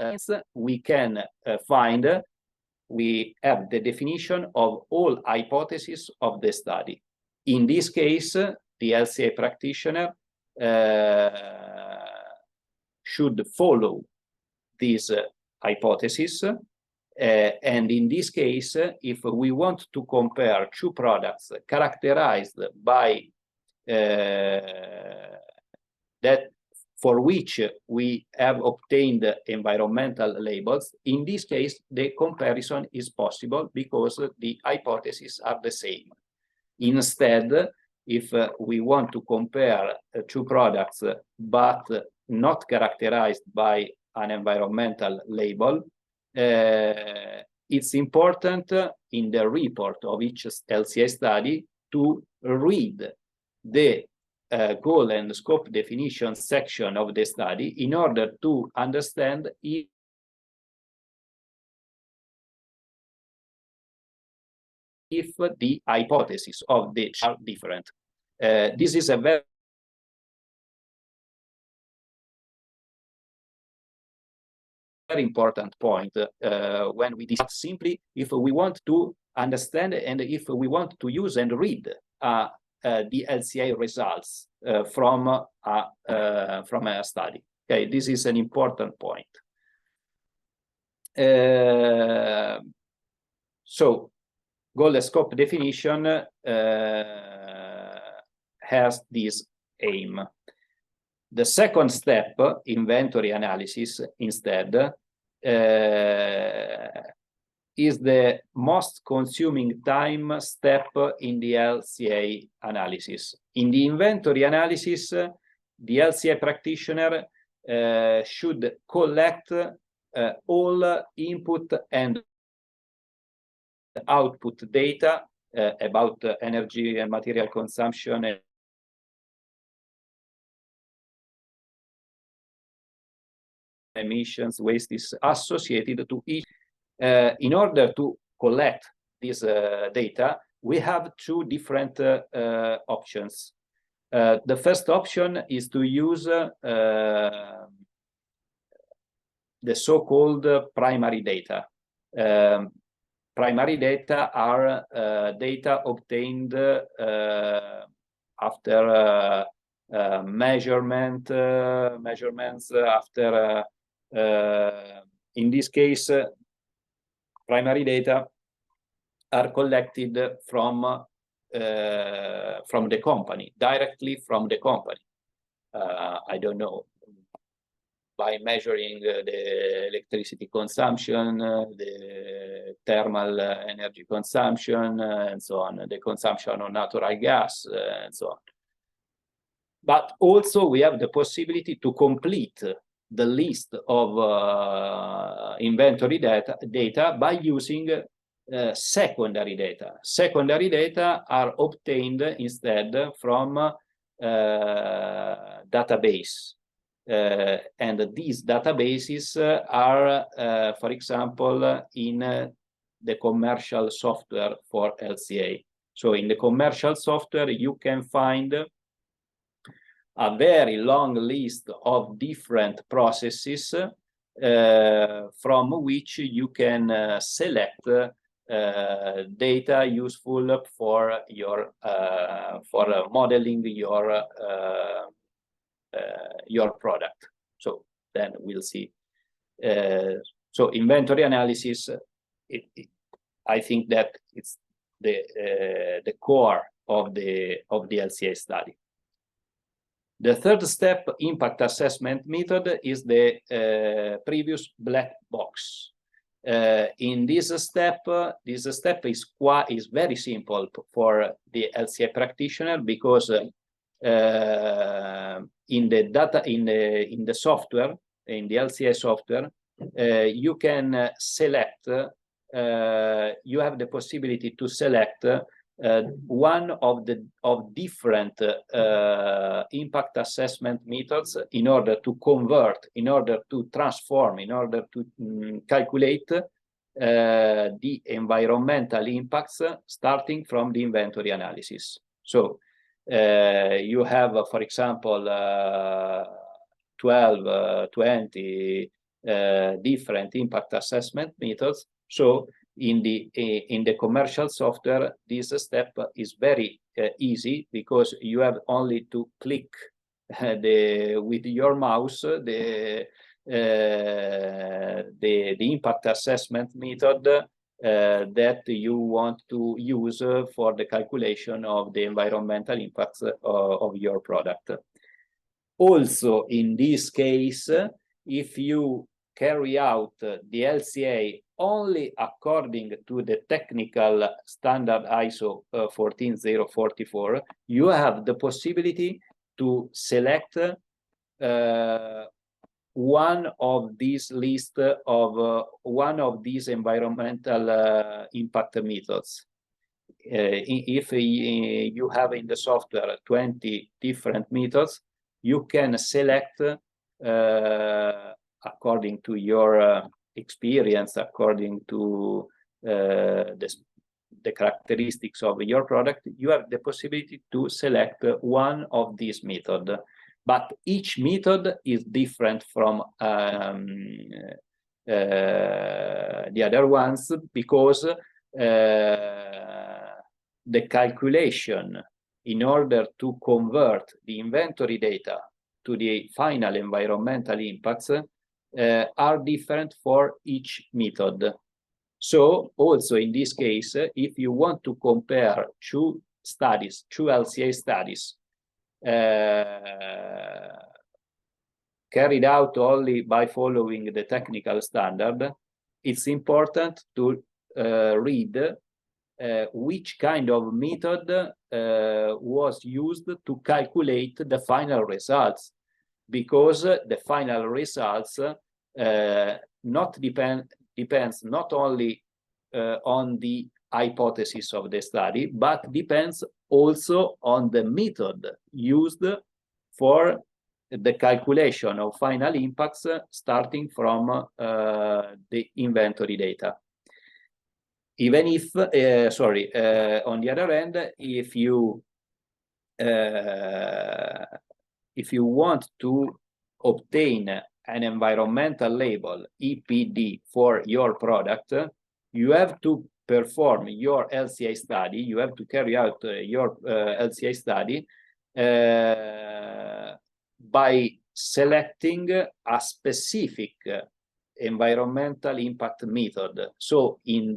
we can find. We have the definition of all hypotheses of the study. In this case, the LCA practitioner should follow these hypothesis. And in this case, if we want to compare two products characterized by that for which we have obtained environmental labels, in this case, the comparison is possible because the hypotheses are the same. Instead, if we want to compare two products but not characterized by an environmental label, it's important in the report of each LCA study to read the goal and scope definition section of the study in order to understand if the hypotheses of the are different. This is a very important point when we discuss simply if we want to understand and if we want to use and read the LCA results from a study. Okay, this is an important point. So, goal and scope definition has this aim. The second step, inventory analysis, instead, is the most consuming time step in the LCA analysis. In the inventory analysis, the LCA practitioner should collect all input and output data about energy and material consumption emissions, waste is associated to each. In order to collect this data, we have two different options. The first option is to use the so-called primary data. Primary data are data obtained after measurements after in this case primary data are collected from the company, directly from the company. I don't know, by measuring the electricity consumption, the thermal energy consumption, and so on, the consumption of natural gas, and so on. But also we have the possibility to complete the list of inventory data by using secondary data. Secondary data are obtained instead from database. And these databases are, for example, in the commercial software for LCA. So in the commercial software, you can find a very long list of different processes from which you can select data useful for your for modeling your product. So then we'll see. So inventory analysis, I think that it's the core of the LCA study. The third step, impact assessment method, is the previous black box. In this step is very simple for the LCA practitioner, because in the software, in the LCA software, you can select. You have the possibility to select one of different impact assessment methods in order to convert, in order to transform, in order to calculate the environmental impacts starting from the inventory analysis. So you have, for example, 12, 20 different impact assessment methods. So in the commercial software, this step is very easy, because you have only to click with your mouse the impact assessment method that you want to use for the calculation of the environmental impacts of your product. Also, in this case, if you carry out the LCA only according to the technical standard ISO 14044, you have the possibility to select one of these list of one of these environmental impact methods. If you have in the software 20 different methods, you can select according to your experience, according to the characteristics of your product. You have the possibility to select one of these methods. But each method is different from the other ones, because the calculation in order to convert the inventory data to the final environmental impacts are different for each method. So also in this case, if you want to compare two studies, two LCA studies, carried out only by following the technical standard, it's important to read which kind of method was used to calculate the final results, because the final results depends not only on the hypothesis of the study, but depends also on the method used for the calculation of final impacts starting from the inventory data. Even if, on the other hand, if you want to obtain an environmental label, EPD, for your product, you have to perform your LCA study, you have to carry out your LCA study by selecting a specific environmental impact method. So in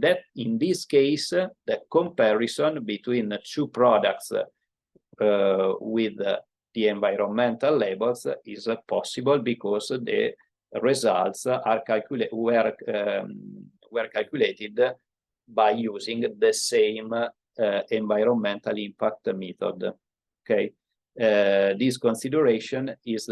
this case, the comparison between the two products with the environmental labels is possible because the results are were calculated by using the same environmental impact method. Okay, this consideration is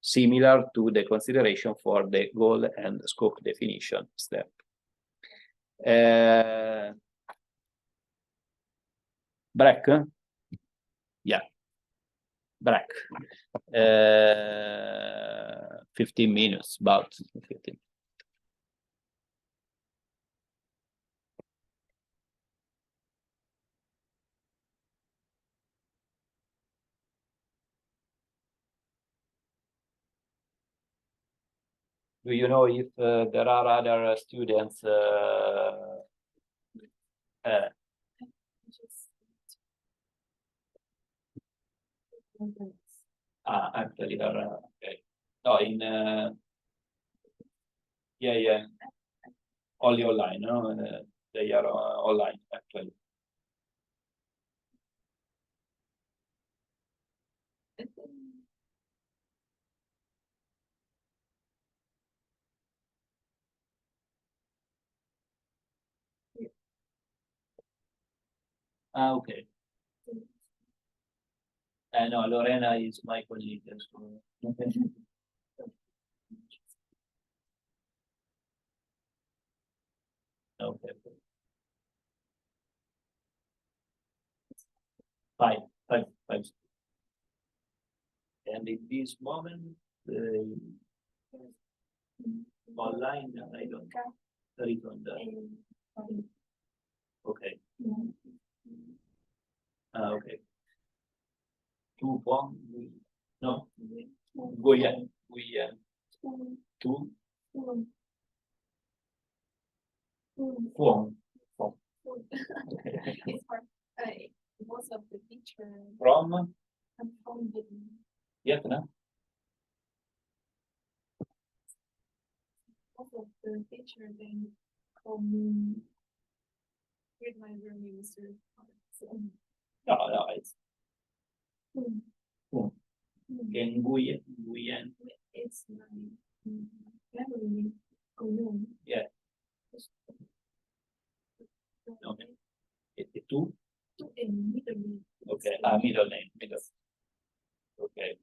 similar to the consideration for the goal and scope definition step. Break? Yeah, break. 15 minutes, about 15. Do you know if there are other students? Actually, there are. Okay. No, in yeah, only online. No, they are online actually. Okay. No, Lorena is my colleague. So. Okay. Five. And in this moment, online, I don't read on the. Okay. Okay. 2 no, we two form. It's for most of the teacher From from Vietnam. Vietnam. Most of the teacher then from with my room minister. So, No, it's mm. in Nguyen. It's my family. Yeah. Okay. It's two. In middle name. Okay. Middle name. Middle. Okay.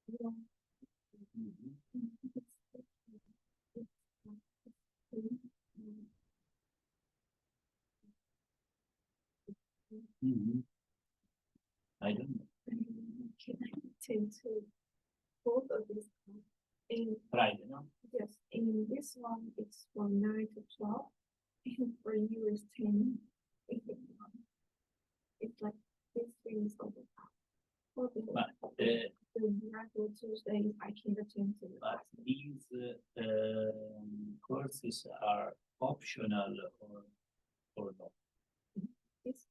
I don't know. To both of these. In Friday, no? yes, in this one it's from 9 to 12. And for you is 10. It's like this thing is over. For the regular Tuesdays, I can attend to the But these courses are optional or not? It's,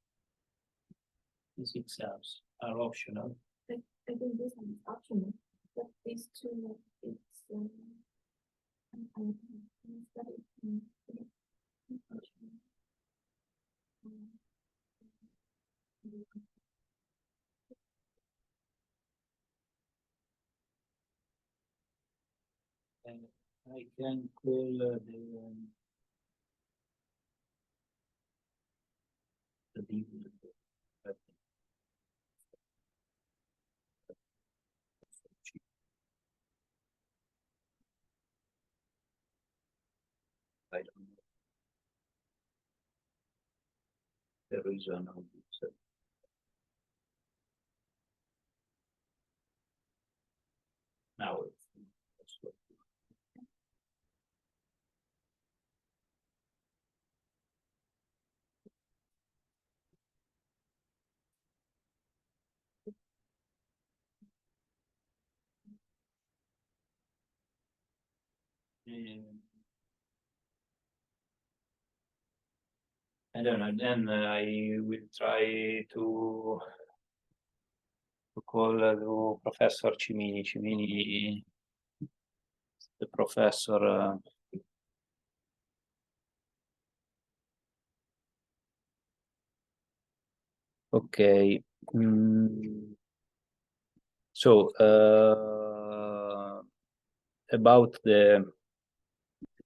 These exams are optional. I think this one is optional, but these two, it's I studied And I can call the dean. I don't know the reason of this. Now it's I don't know. Then I will try to call to Professor Cimini. Cimini, the professor. Okay. So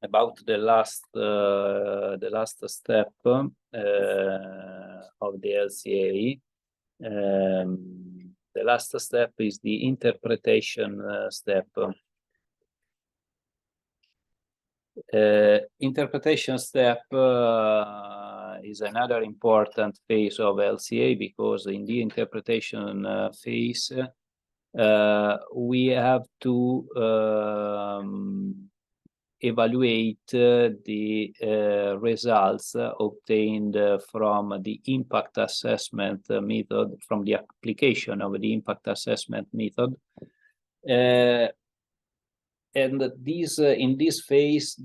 about the last step of the LCA. The last step is the interpretation step. Interpretation step is another important phase of LCA, because in the interpretation phase we have to evaluate the results obtained from the impact assessment method, from the application of the impact assessment method. And in this phase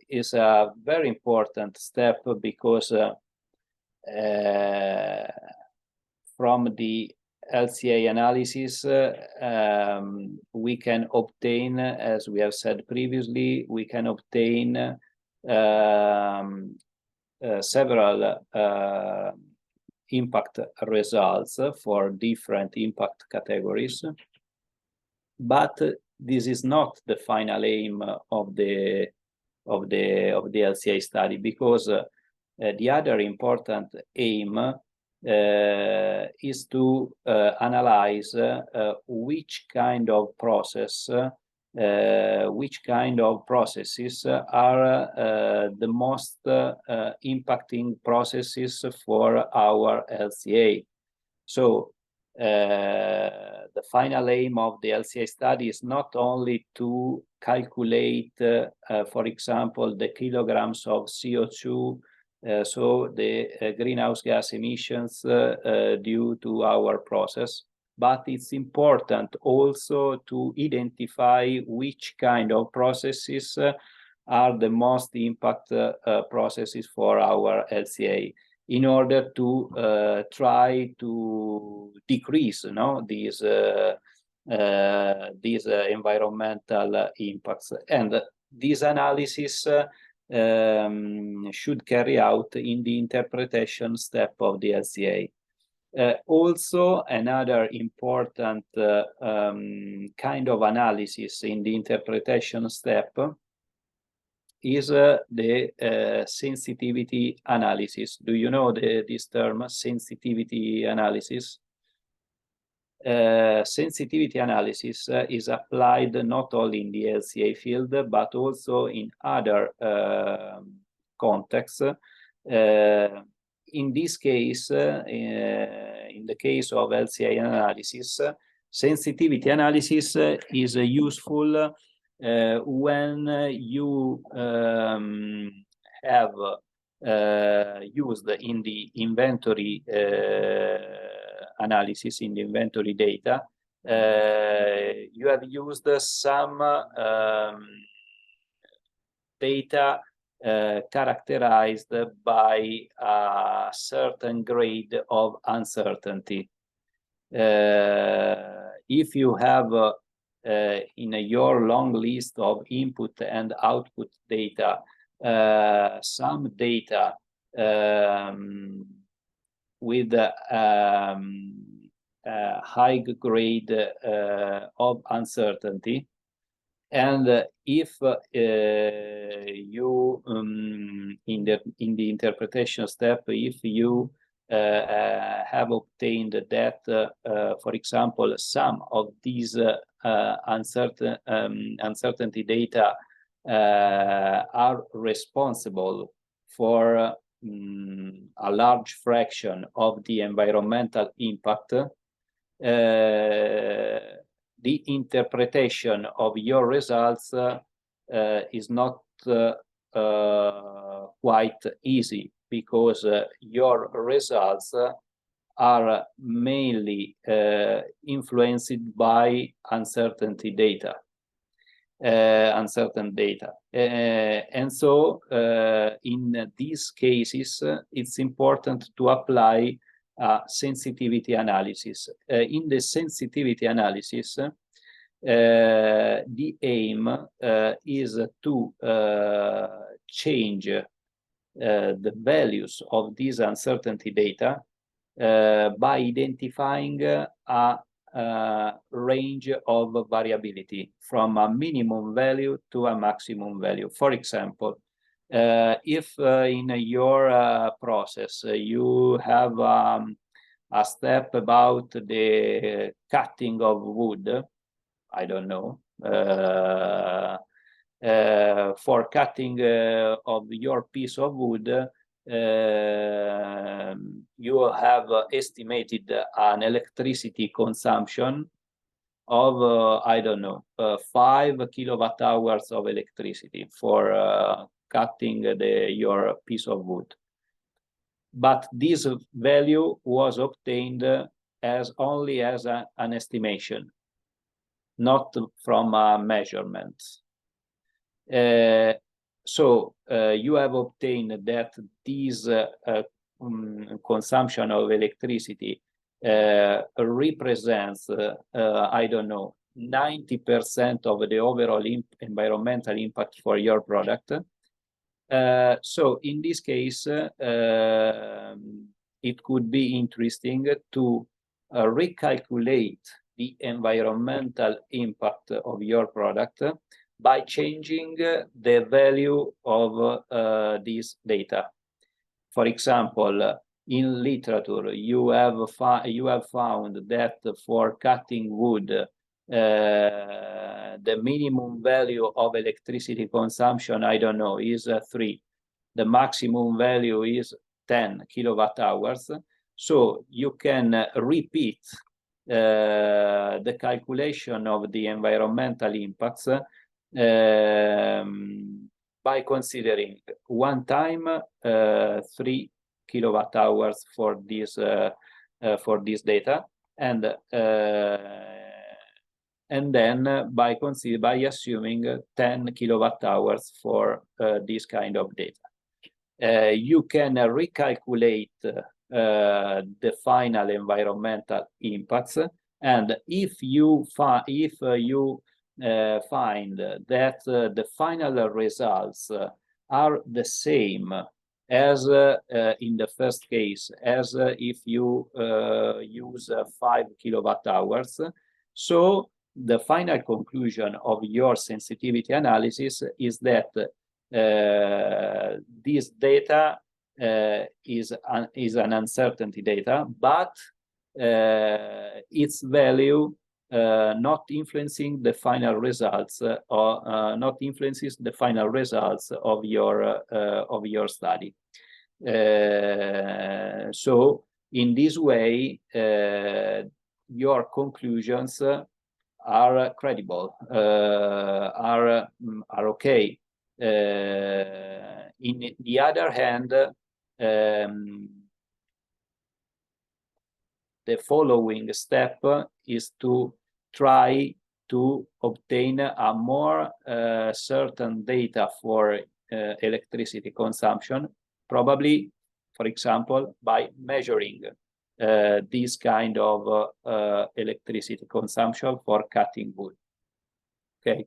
is a very important step, because from the LCA analysis, we can obtain, as we have said previously, we can obtain several impact results for different impact categories. But this is not the final aim of the LCA study, because the other important aim is to analyze which kind of processes are the most impacting processes for our LCA. So the final aim of the LCA study is not only to calculate, for example, the kilograms of CO2, so the greenhouse gas emissions due to our process, but it's important also to identify which kind of processes are the most impact processes for our LCA, in order to try to decrease, these environmental impacts. And this analysis should carry out in the interpretation step of the LCA. Also, another important kind of analysis in the interpretation step is the sensitivity analysis. Do you know this term, sensitivity analysis? sensitivity analysis is applied not only in the LCA field, but also in other contexts. In this case, in the case of LCA analysis, sensitivity analysis is useful when you have used in the inventory analysis, in the inventory data, you have used some data characterized by a certain grade of uncertainty. If you have in your long list of input and output data some data with a high grade of uncertainty, and if you in the interpretation step, if you have obtained that, for example, some of these uncertainty data are responsible for a large fraction of the environmental impact, the interpretation of your results is not quite easy, because your results are mainly influenced by uncertainty data, uncertain data. And so in these cases, it's important to apply sensitivity analysis. In the sensitivity analysis, the aim is to change the values of these uncertainty data by identifying a range of variability from a minimum value to a maximum value. For example, if in your process you have a step about the cutting of wood, I don't know, for cutting of your piece of wood, you have estimated an electricity consumption of, I don't know, 5 kilowatt hours of electricity for cutting your piece of wood. But this value was obtained as only as an estimation, not from a measurement. So you have obtained that this consumption of electricity represents, I don't know, 90% of the overall environmental impact for your product. So in this case, it could be interesting to recalculate the environmental impact of your product by changing the value of this data. For example, in literature, you have found that for cutting wood, the minimum value of electricity consumption, I don't know, is 3. The maximum value is 10 kilowatt hours. So you can repeat the calculation of the environmental impacts by considering one time 3 kilowatt hours for this data, and then by assuming 10 kilowatt hours for this kind of data. You can recalculate the final environmental impacts, and if you find that the final results are the same as in the first case, as if you use 5 kilowatt hours, so the final conclusion of your sensitivity analysis is that this data is an uncertainty data, but its value not influencing the final results or not influences the final results of your study. So in this way, your conclusions are credible, are okay. In the other hand, the following step is to try to obtain a more certain data for electricity consumption, probably, for example, by measuring this kind of electricity consumption for cutting wood. Okay.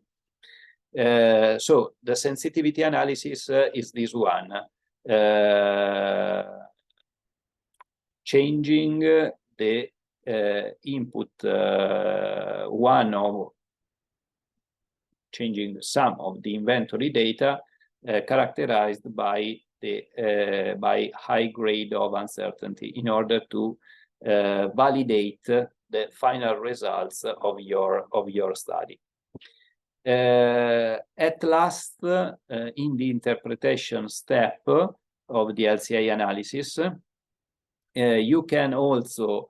So the sensitivity analysis is this one. Changing the input, changing some of the inventory data characterized by the by high grade of uncertainty in order to validate the final results of your study. At last, in the interpretation step of the LCA analysis, you can also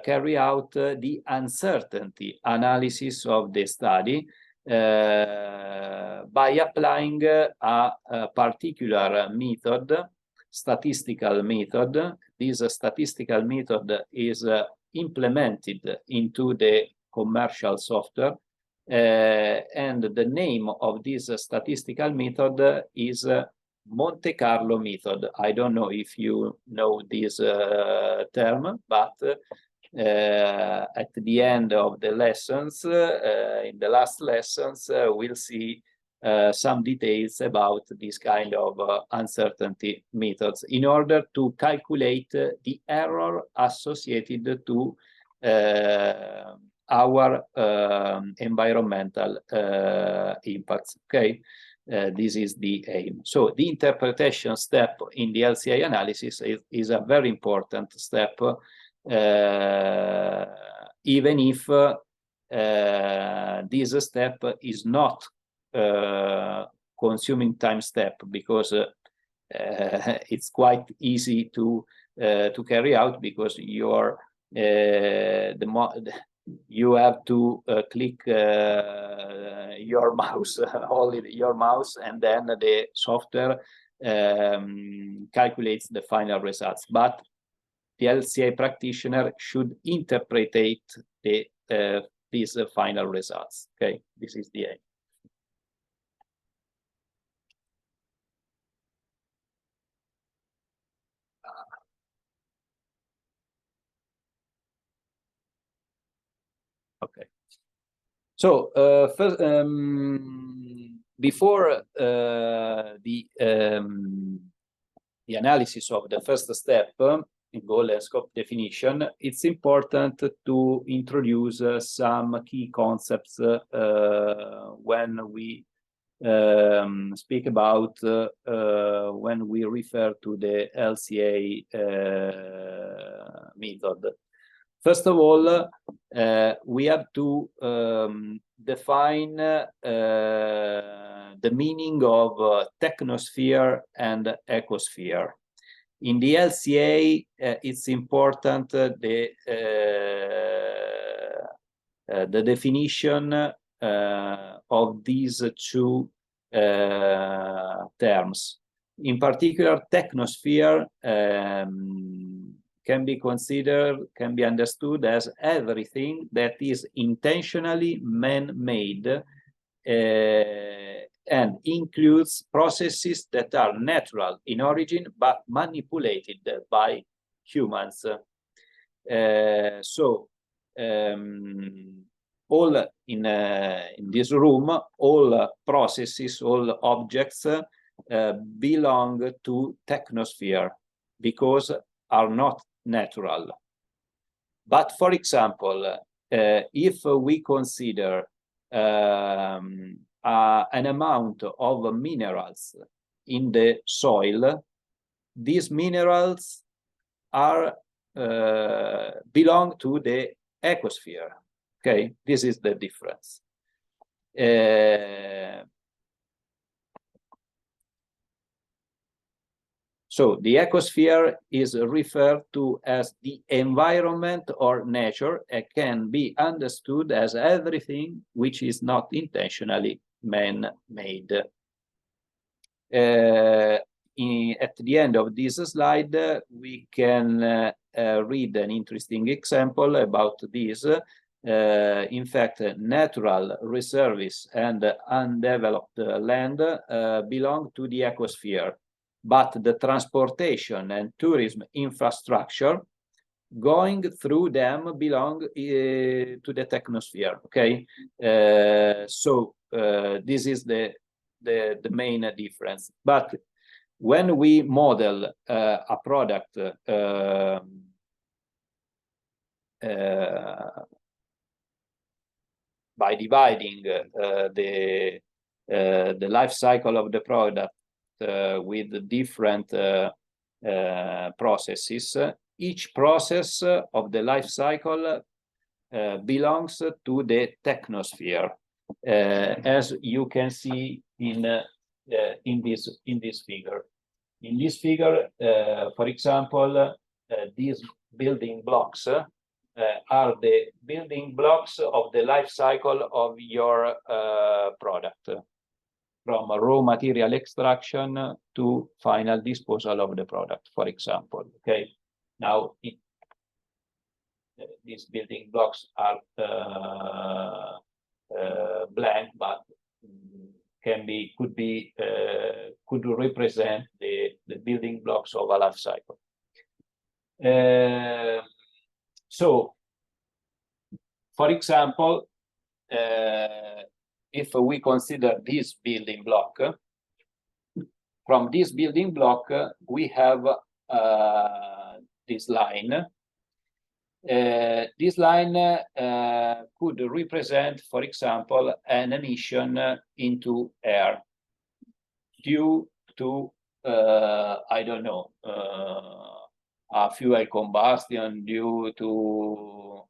carry out the uncertainty analysis of the study by applying a particular method, statistical method. This statistical method is implemented into the commercial software, and the name of this statistical method is Monte Carlo method. I don't know if you know this term, but at the end of the lessons, in the last lessons, we'll see some details about this kind of uncertainty methods in order to calculate the error associated to our environmental impacts. Okay. This is the aim. So the interpretation step in the LCA analysis is a very important step, even if this step is not consuming time step, because it's quite easy to carry out, because you're you have to click your mouse, only your mouse, and then the software calculates the final results. But the LCA practitioner should interpret these final results. Okay, this is the aim. Okay. So first, before the analysis of the first step in goal and scope definition, it's important to introduce some key concepts when we speak about when we refer to the LCA method. First of all, we have to define the meaning of technosphere and ecosphere. In the LCA, it's important the definition of these two terms. In particular, technosphere can be understood as everything that is intentionally man-made and includes processes that are natural in origin but manipulated by humans. All in this room, all processes, all objects belong to technosphere because are not natural. But for example, if we consider an amount of minerals in the soil, these minerals are belong to the ecosphere. Okay, this is the difference. So the ecosphere is referred to as the environment or nature and can be understood as everything which is not intentionally man-made. At the end of this slide, we can read an interesting example about this. In fact, natural reserves and undeveloped land belong to the ecosphere, but the transportation and tourism infrastructure going through them belong to the technosphere. Okay, so this is the main difference. But when we model a product by dividing the life cycle of the product with different processes, each process of the life cycle belongs to the technosphere, as you can see in this figure. In this figure, for example, these building blocks are the building blocks of the life cycle of your product, from raw material extraction to final disposal of the product, for example. Okay, now these building blocks are blank, but could represent the building blocks of a life cycle. So, for example, if we consider this building block, from this building block, we have this line. This line could represent, for example, an emission into air due to, I don't know, a fuel combustion, due to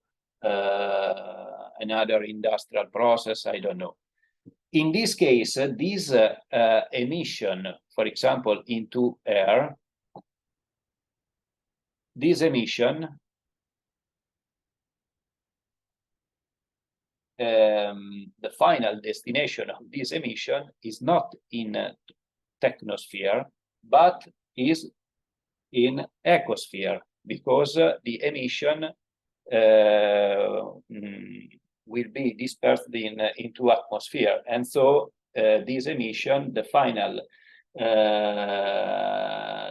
another industrial process, I don't know. In this case, this emission, for example, into air, this emission the final destination of this emission is not in technosphere, but is in ecosphere, because the emission will be dispersed into atmosphere, and so this emission, the final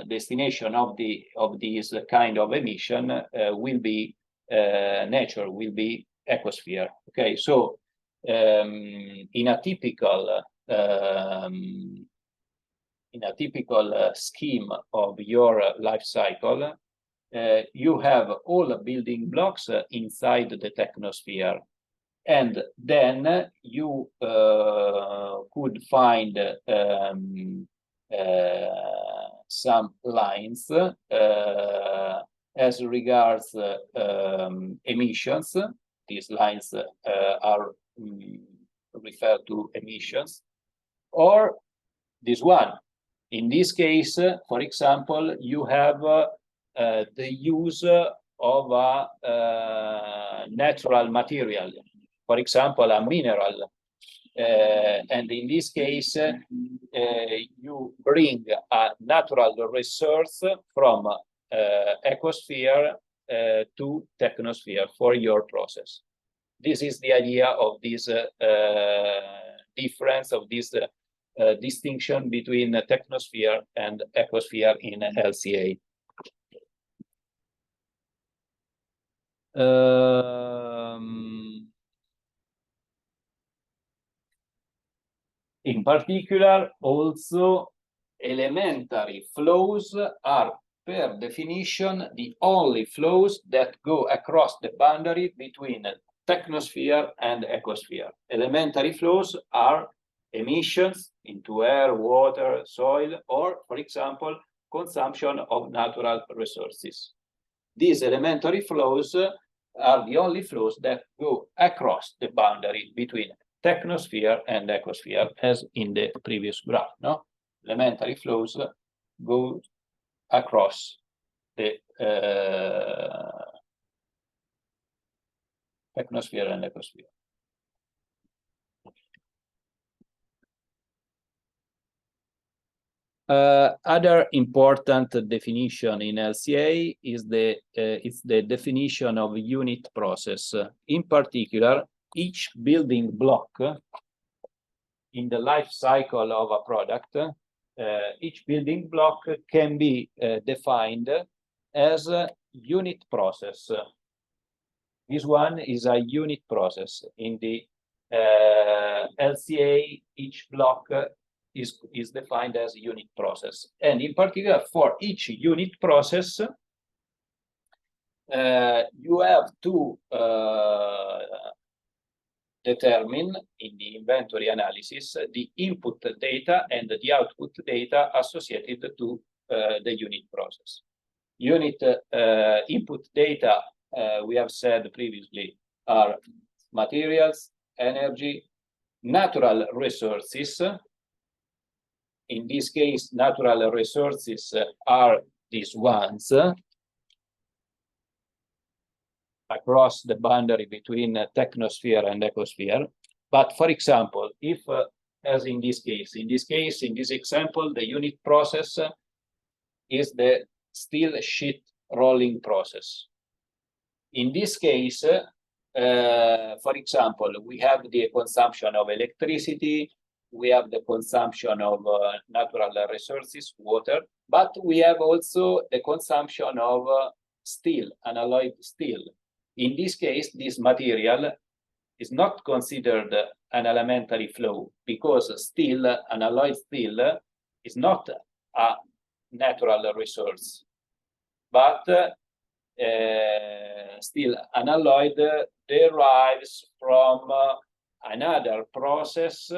destination of this kind of emission will be nature, will be ecosphere. Okay, so in a typical scheme of your life cycle, you have all the building blocks inside the technosphere, and then you could find some lines as regards emissions. These lines are referred to emissions, or this one. In this case, for example, you have the use of a natural material, for example, a mineral. And in this case, you bring a natural resource from ecosphere to technosphere for your process. This is the idea of this difference, of this distinction between technosphere and ecosphere in LCA. In particular, also, elementary flows are, per definition, the only flows that go across the boundary between technosphere and ecosphere. Elementary flows are emissions into air, water, soil, or, for example, consumption of natural resources. these elementary flows are the only flows that go across the boundary between technosphere and ecosphere, as in the previous graph. No, elementary flows go across the technosphere and ecosphere. Other important definition in LCA is the definition of unit process. In particular, each building block in the life cycle of a product, each building block can be defined as a unit process. This one is a unit process. In the LCA, each block is defined as a unit process. And in particular, for each unit process, you have to determine in the inventory analysis the input data and the output data associated to the unit process. Unit input data, we have said previously, are materials, energy, natural resources. In this case, natural resources are these ones across the boundary between technosphere and ecosphere. But for example, if, as in this example, the unit process is the steel sheet rolling process. In this case, for example, we have the consumption of electricity, we have the consumption of natural resources, water, but we have also the consumption of steel, unalloyed steel. In this case, this material is not considered an elementary flow because steel, unalloyed steel, is not a natural resource, but steel unalloyed derives from another process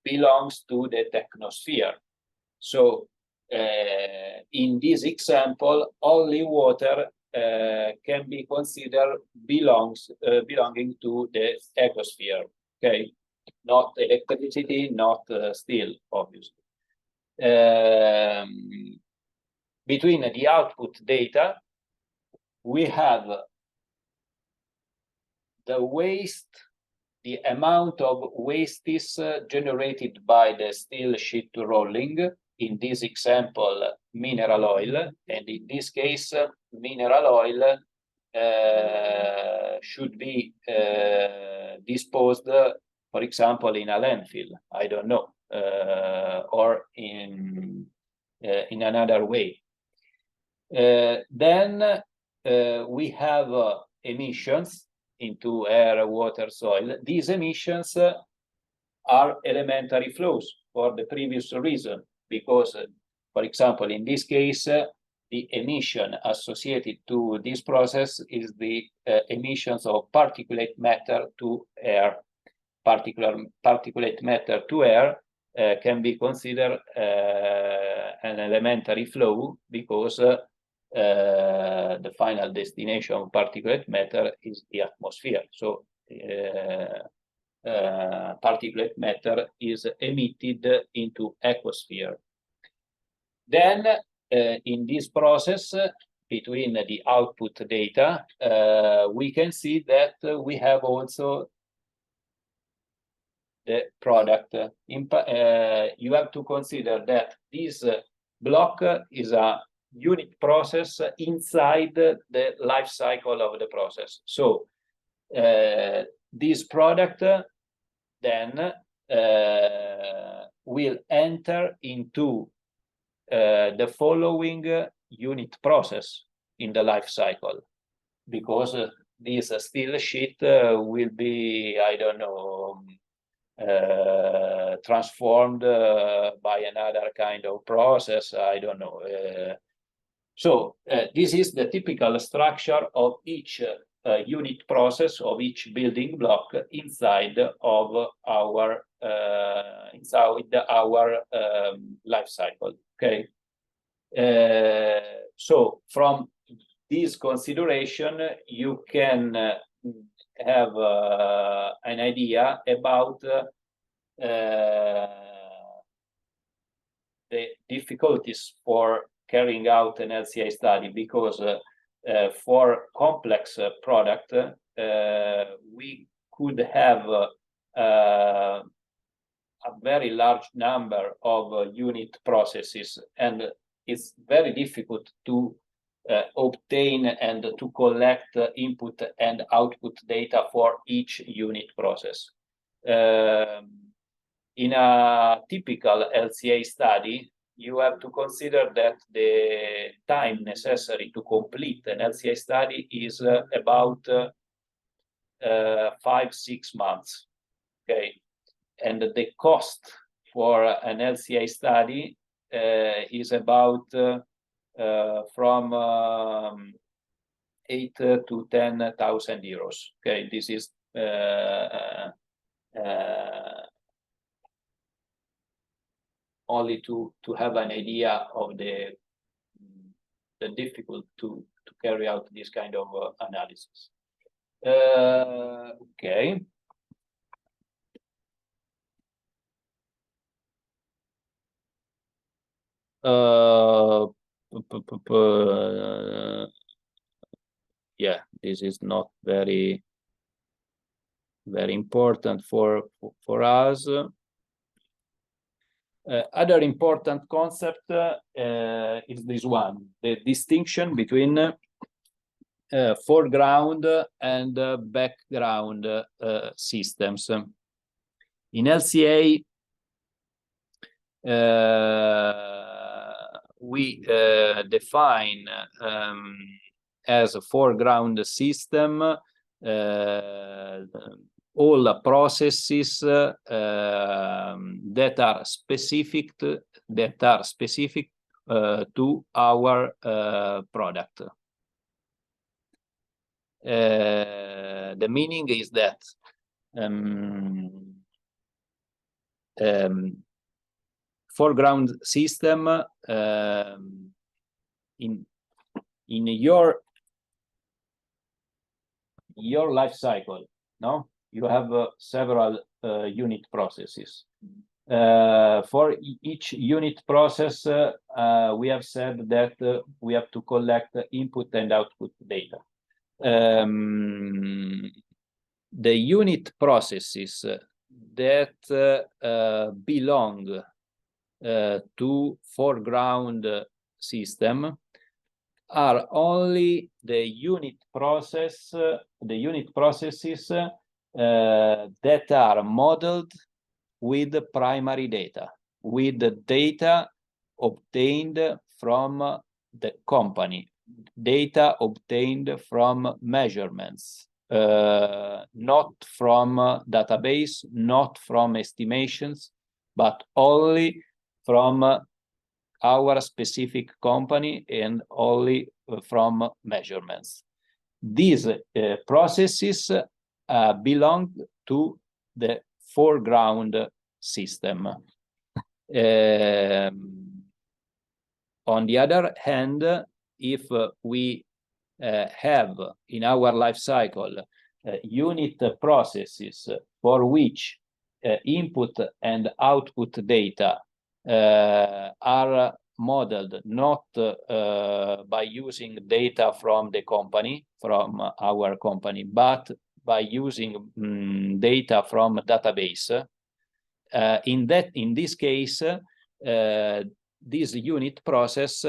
belongs to the technosphere. So in this example, only water can be considered belonging to the ecosphere, okay? Not electricity, not steel, obviously. Between the output data, we have the waste, the amount of waste is generated by the steel sheet rolling. In this example, mineral oil, and in this case, mineral oil should be disposed, for example, in a landfill, I don't know, or in another way. Then we have emissions into air, water, soil. These emissions are elementary flows for the previous reason, because, for example, in this case, the emission associated to this process is the emissions of particulate matter to air. Particulate matter to air can be considered an elementary flow because the final destination of particulate matter is the atmosphere. So particulate matter is emitted into ecosphere. Then in this process, between the output data, we can see that we have also the product. You have to consider that this block is a unit process inside the life cycle of the process. So this product then will enter into the following unit process in the life cycle, because this steel sheet will be, I don't know, transformed by another kind of process, I don't know. So this is the typical structure of each unit process of each building block inside of our life cycle. Okay. So from this consideration, you can have an idea about the difficulties for carrying out an LCA study, because for complex product, we could have a very large number of unit processes, and it's very difficult to obtain and to collect input and output data for each unit process. In a typical LCA study, you have to consider that the time necessary to complete an LCA study is about 5-6 months. Okay, and the cost for an LCA study is about from 8,000 to 10,000 euros. Okay, this is only to have an idea of the difficult to carry out this kind of analysis. Okay. Yeah, this is not very important for us. Other important concept is this one: the distinction between foreground and background systems. In LCA, we define as a foreground system all the processes that are specific to our product. The meaning is that foreground system in your life cycle, no, you have several unit processes. For each unit process, we have said that we have to collect input and output data. The unit processes that belong to foreground system are only the unit processes that are modeled with primary data, with the data obtained from the company, data obtained from measurements, not from database, not from estimations, but only from our specific company and only from measurements. These processes belong to the foreground system. On the other hand, if we have in our life cycle unit processes for which input and output data are modeled not by using data from the company, from our company, but by using data from a database. In this case, this unit process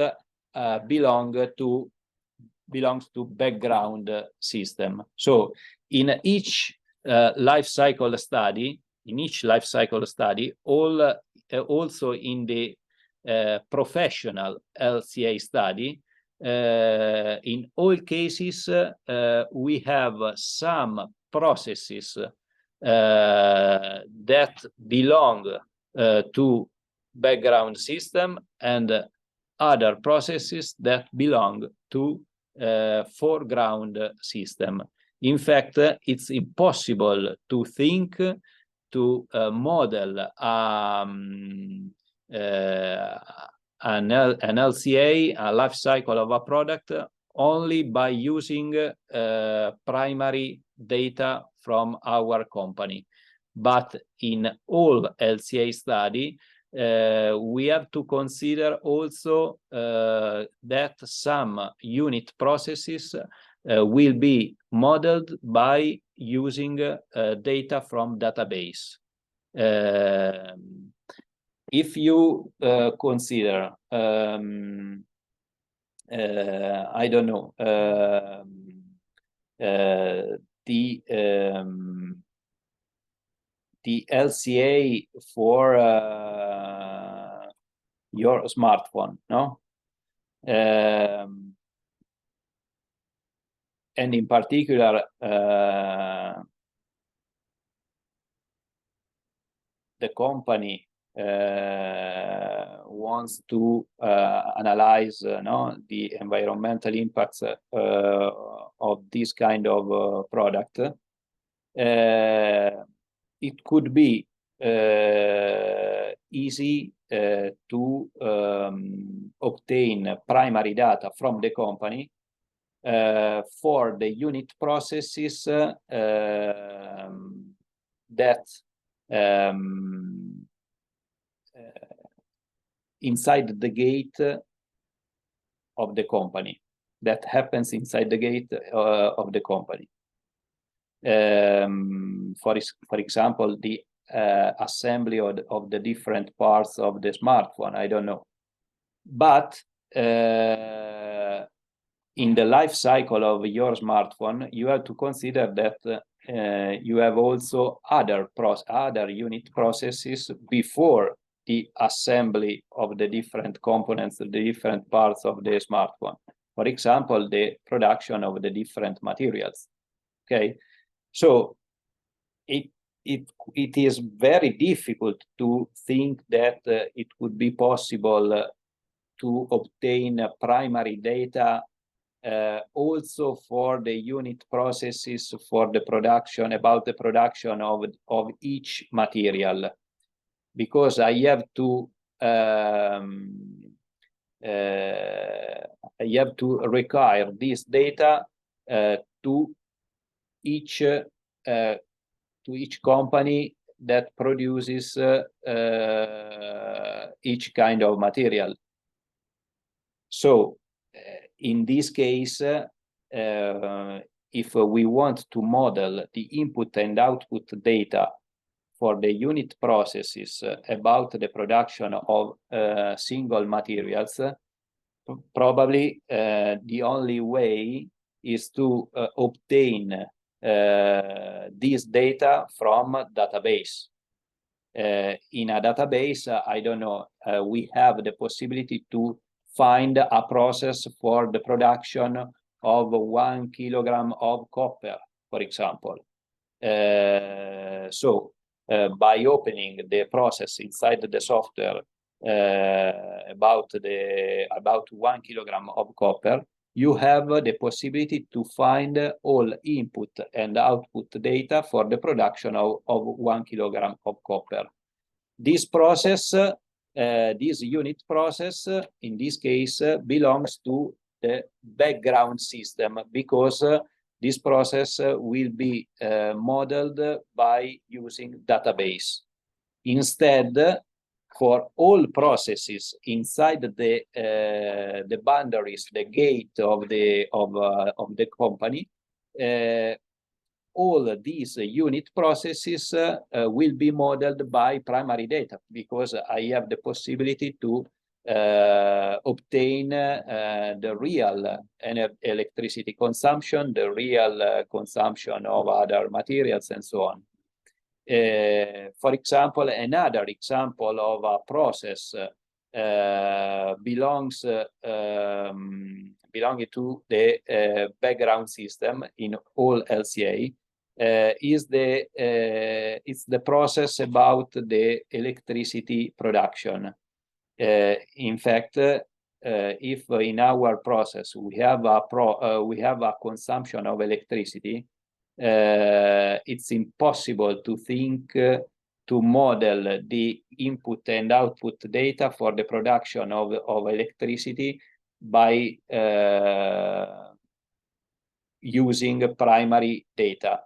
belongs to background system. So in each life cycle study, also in the professional LCA study, in all cases, we have some processes that belong to background system and other processes that belong to foreground system. In fact, it's impossible to think to model a an LCA, a life cycle of a product, only by using primary data from our company. But in all LCA study, we have to consider also that some unit processes will be modeled by using data from database. If you consider, I don't know, the LCA for your smartphone, no? And in particular, the company wants to analyze no, the environmental impacts of this kind of product. It could be easy to obtain primary data from the company for the unit processes that inside the gate of the company, that happens inside the gate of the company. For example, the assembly of the different parts of the smartphone, I don't know. But in the life cycle of your smartphone, you have to consider that you have also other unit processes before the assembly of the different components, the different parts of the smartphone. For example, the production of the different materials. Okay, so it is very difficult to think that it would be possible to obtain primary data also for the unit processes for the production, about the production of each material, because I have to require this data to each company that produces each kind of material. So in this case, if we want to model the input and output data for the unit processes about the production of single materials, probably the only way is to obtain this data from a database. In a database, I don't know, we have the possibility to find a process for the production of 1 kilogram of copper, for example. So by opening the process inside the software about 1 kilogram of copper, you have the possibility to find all input and output data for the production of 1 kilogram of copper. This process, this unit process, in this case, belongs to the background system, because this process will be modeled by using database. Instead, for all processes inside the boundaries, the gate of the company, all these unit processes will be modeled by primary data, because I have the possibility to obtain the real electricity consumption, the real consumption of other materials, and so on. For example, another example of a process belonging to the background system in all LCA is the process about the electricity production. In fact, if in our process we have a consumption of electricity, it's impossible to think to model the input and output data for the production of electricity by using primary data.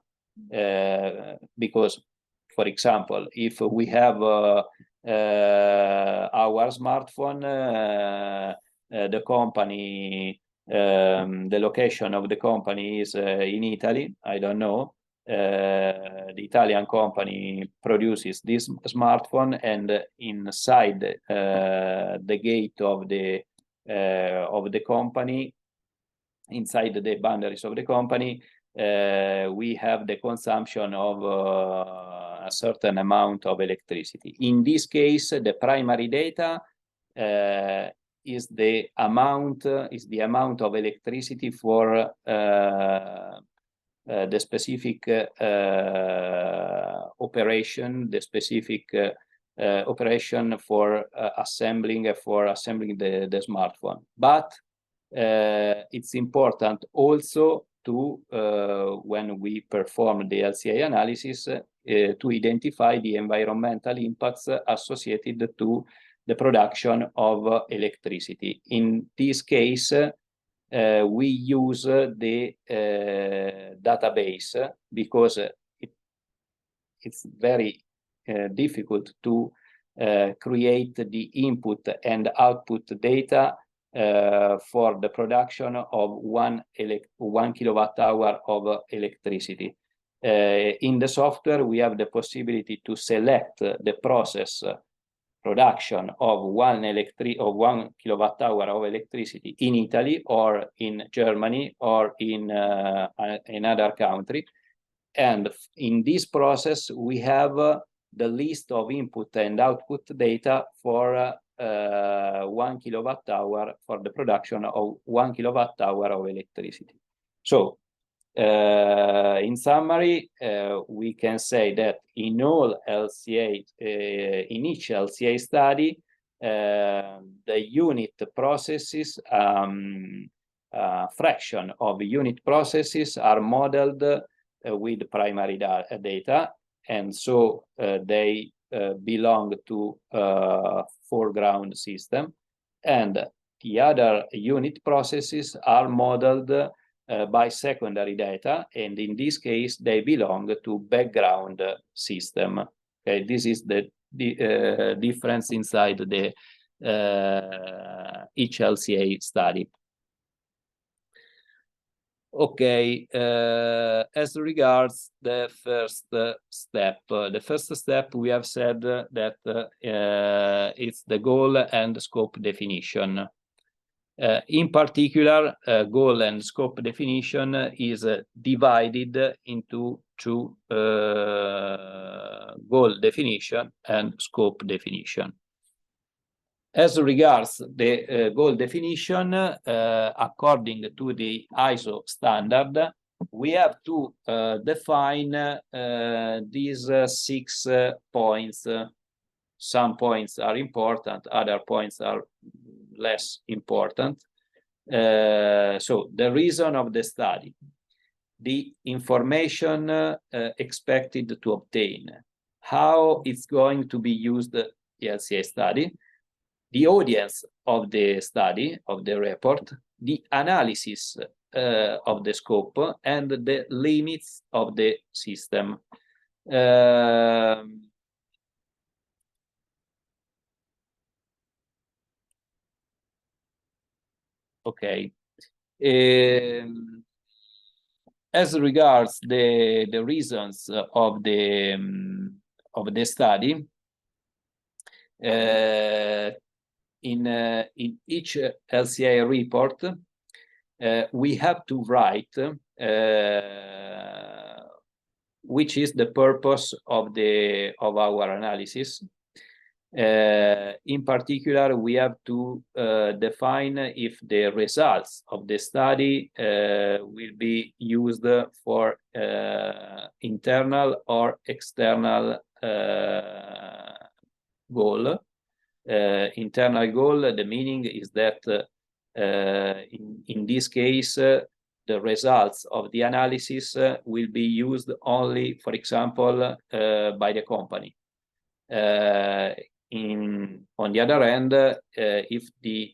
Because, for example, if we have our smartphone, the company, the location of the company is in Italy, I don't know. The Italian company produces this smartphone, and inside the gate of the company, inside the boundaries of the company, we have the consumption of a certain amount of electricity. In this case, the primary data is the amount of electricity for the specific operation, the specific operation for assembling the smartphone. But it's important also to, when we perform the LCA analysis, to identify the environmental impacts associated to the production of electricity. In this case, we use the database because it's very difficult to create the input and output data for the production of 1 kilowatt hour of electricity. In the software, we have the possibility to select the process production of 1 kilowatt hour of electricity in Italy or in Germany or in another country. And in this process, we have the list of input and output data for 1 kilowatt hour, for the production of 1 kilowatt hour of electricity. So in summary, we can say that in all LCA, in each LCA study, the unit processes, fraction of unit processes are modeled with primary data, and so they belong to foreground system, and the other unit processes are modeled by secondary data, and in this case they belong to background system. Okay, this is the difference inside the each LCA study. Okay, as regards the first step, we have said that it's the goal and scope definition. In particular, goal and scope definition is divided into two: goal definition and scope definition. As regards the goal definition, according to the ISO standard, we have to define these 6 points. Some points are important, other points are less important. So the reason of the study, the information expected to obtain, how it's going to be used, the LCA study, the audience of the study, of the report, the analysis of the scope, and the limits of the system. Okay. As regards the reasons of the study, in each LCA report, we have to write which is the purpose of our analysis. In particular, we have to define if the results of the study will be used for internal or external goal. Internal goal, the meaning is that in this case, the results of the analysis will be used only, for example, by the company. On the other hand, if the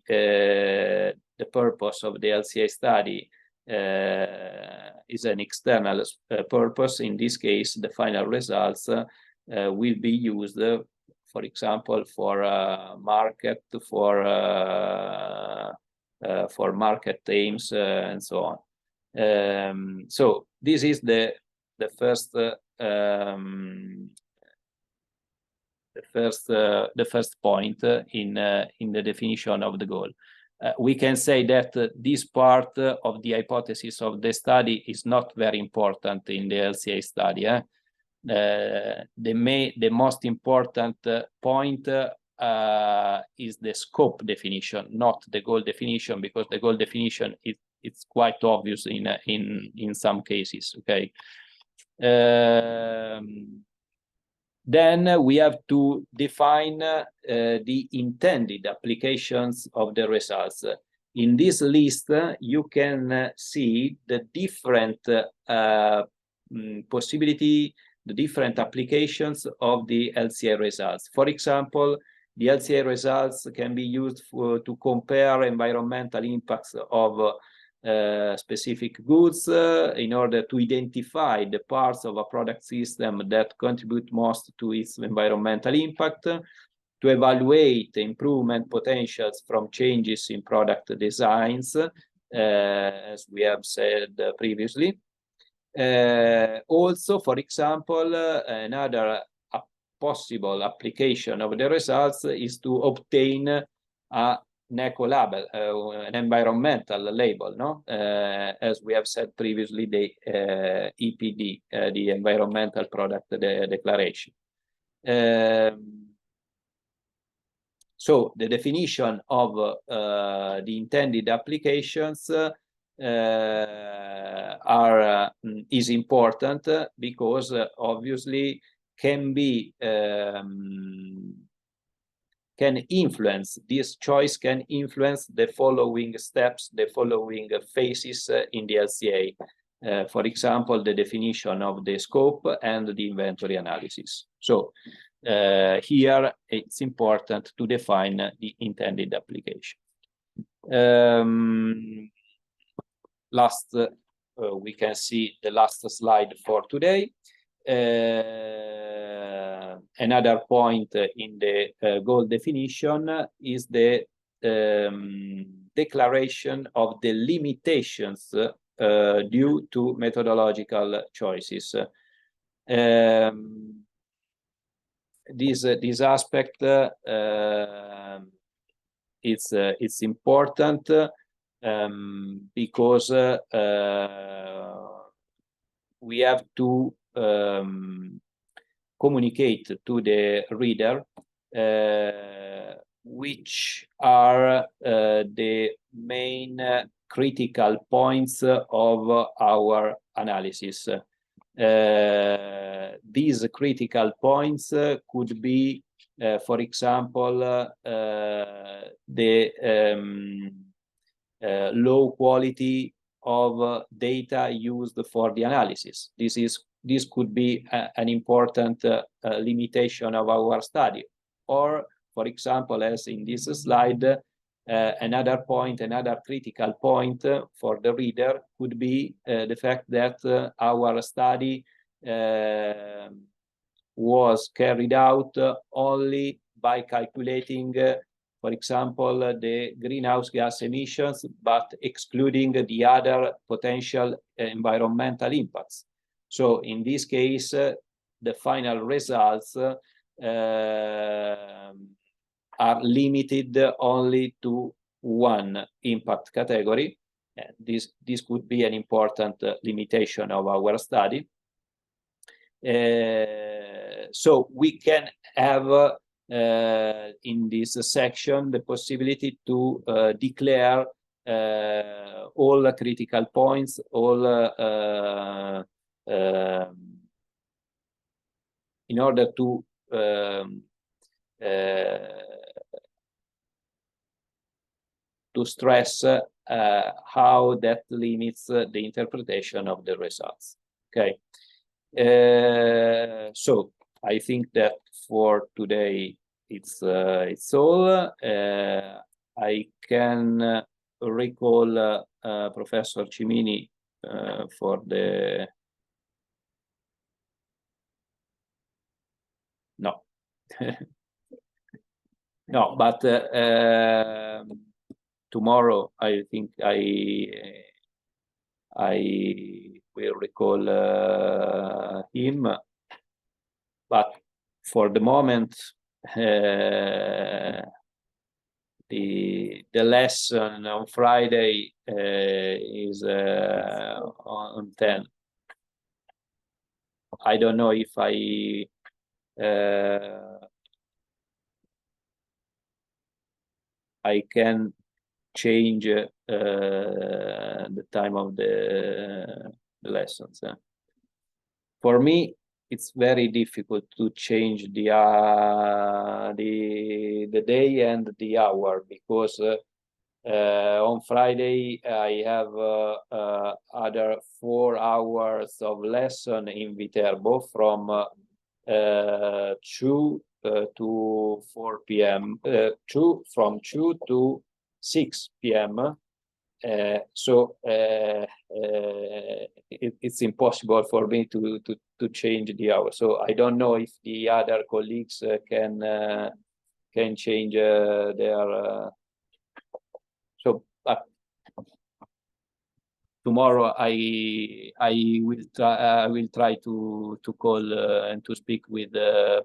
purpose of the LCA study is an external purpose, in this case, the final results will be used, for example, for market, for market aims, and so on. So this is the first point in the definition of the goal. We can say that this part of the hypothesis of the study is not very important in the LCA study. The most important point is the scope definition, not the goal definition, because the goal definition it's quite obvious in some cases. Okay. Then we have to define the intended applications of the results. In this list, you can see the different possibility, the different applications of the LCA results. For example, the LCA results can be used to compare environmental impacts of specific goods in order to identify the parts of a product system that contribute most to its environmental impact, to evaluate improvement potentials from changes in product designs, as we have said previously. Also, for example, another possible application of the results is to obtain a NECO label, an environmental label, no? As we have said previously, the EPD, the Environmental Product Declaration. So the definition of the intended applications is important because obviously this choice can influence the following steps, the following phases in the LCA. For example, the definition of the scope and the inventory analysis. So here it's important to define the intended application. We can see the last slide for today. Another point in the goal definition is the declaration of the limitations due to methodological choices. This aspect it's important because we have to communicate to the reader which are the main critical points of our analysis. These critical points could be, for example, the low quality of data used for the analysis. This could be an important limitation of our study. Or, for example, as in this slide, another critical point for the reader could be the fact that our study was carried out only by calculating, for example, the greenhouse gas emissions, but excluding the other potential environmental impacts. So in this case, the final results are limited only to one impact category. This could be an important limitation of our study. So we can have in this section the possibility to declare all the critical points, all in order to stress how that limits the interpretation of the results. Okay, so I think that for today it's all. I can recall Professor Cimini for the no. No, but tomorrow I think I will recall him, but for the moment the lesson on Friday is on 10. I don't know if I can change the time of the lessons. For me, it's very difficult to change the day and the hour, because on Friday I have other 4 hours of lesson in Viterbo from 2 to 4 p.m. From 2 to 6 p.m. So it's impossible for me to change the hour. So I don't know if the other colleagues can change their. So tomorrow I will try to call and to speak with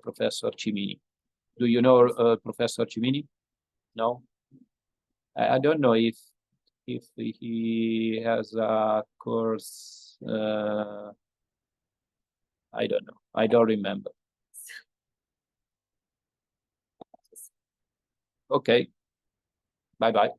Professor Cimini. Do you know Professor Cimini? No, I don't know if he has a course. I don't know. I don't remember. Okay. Bye bye.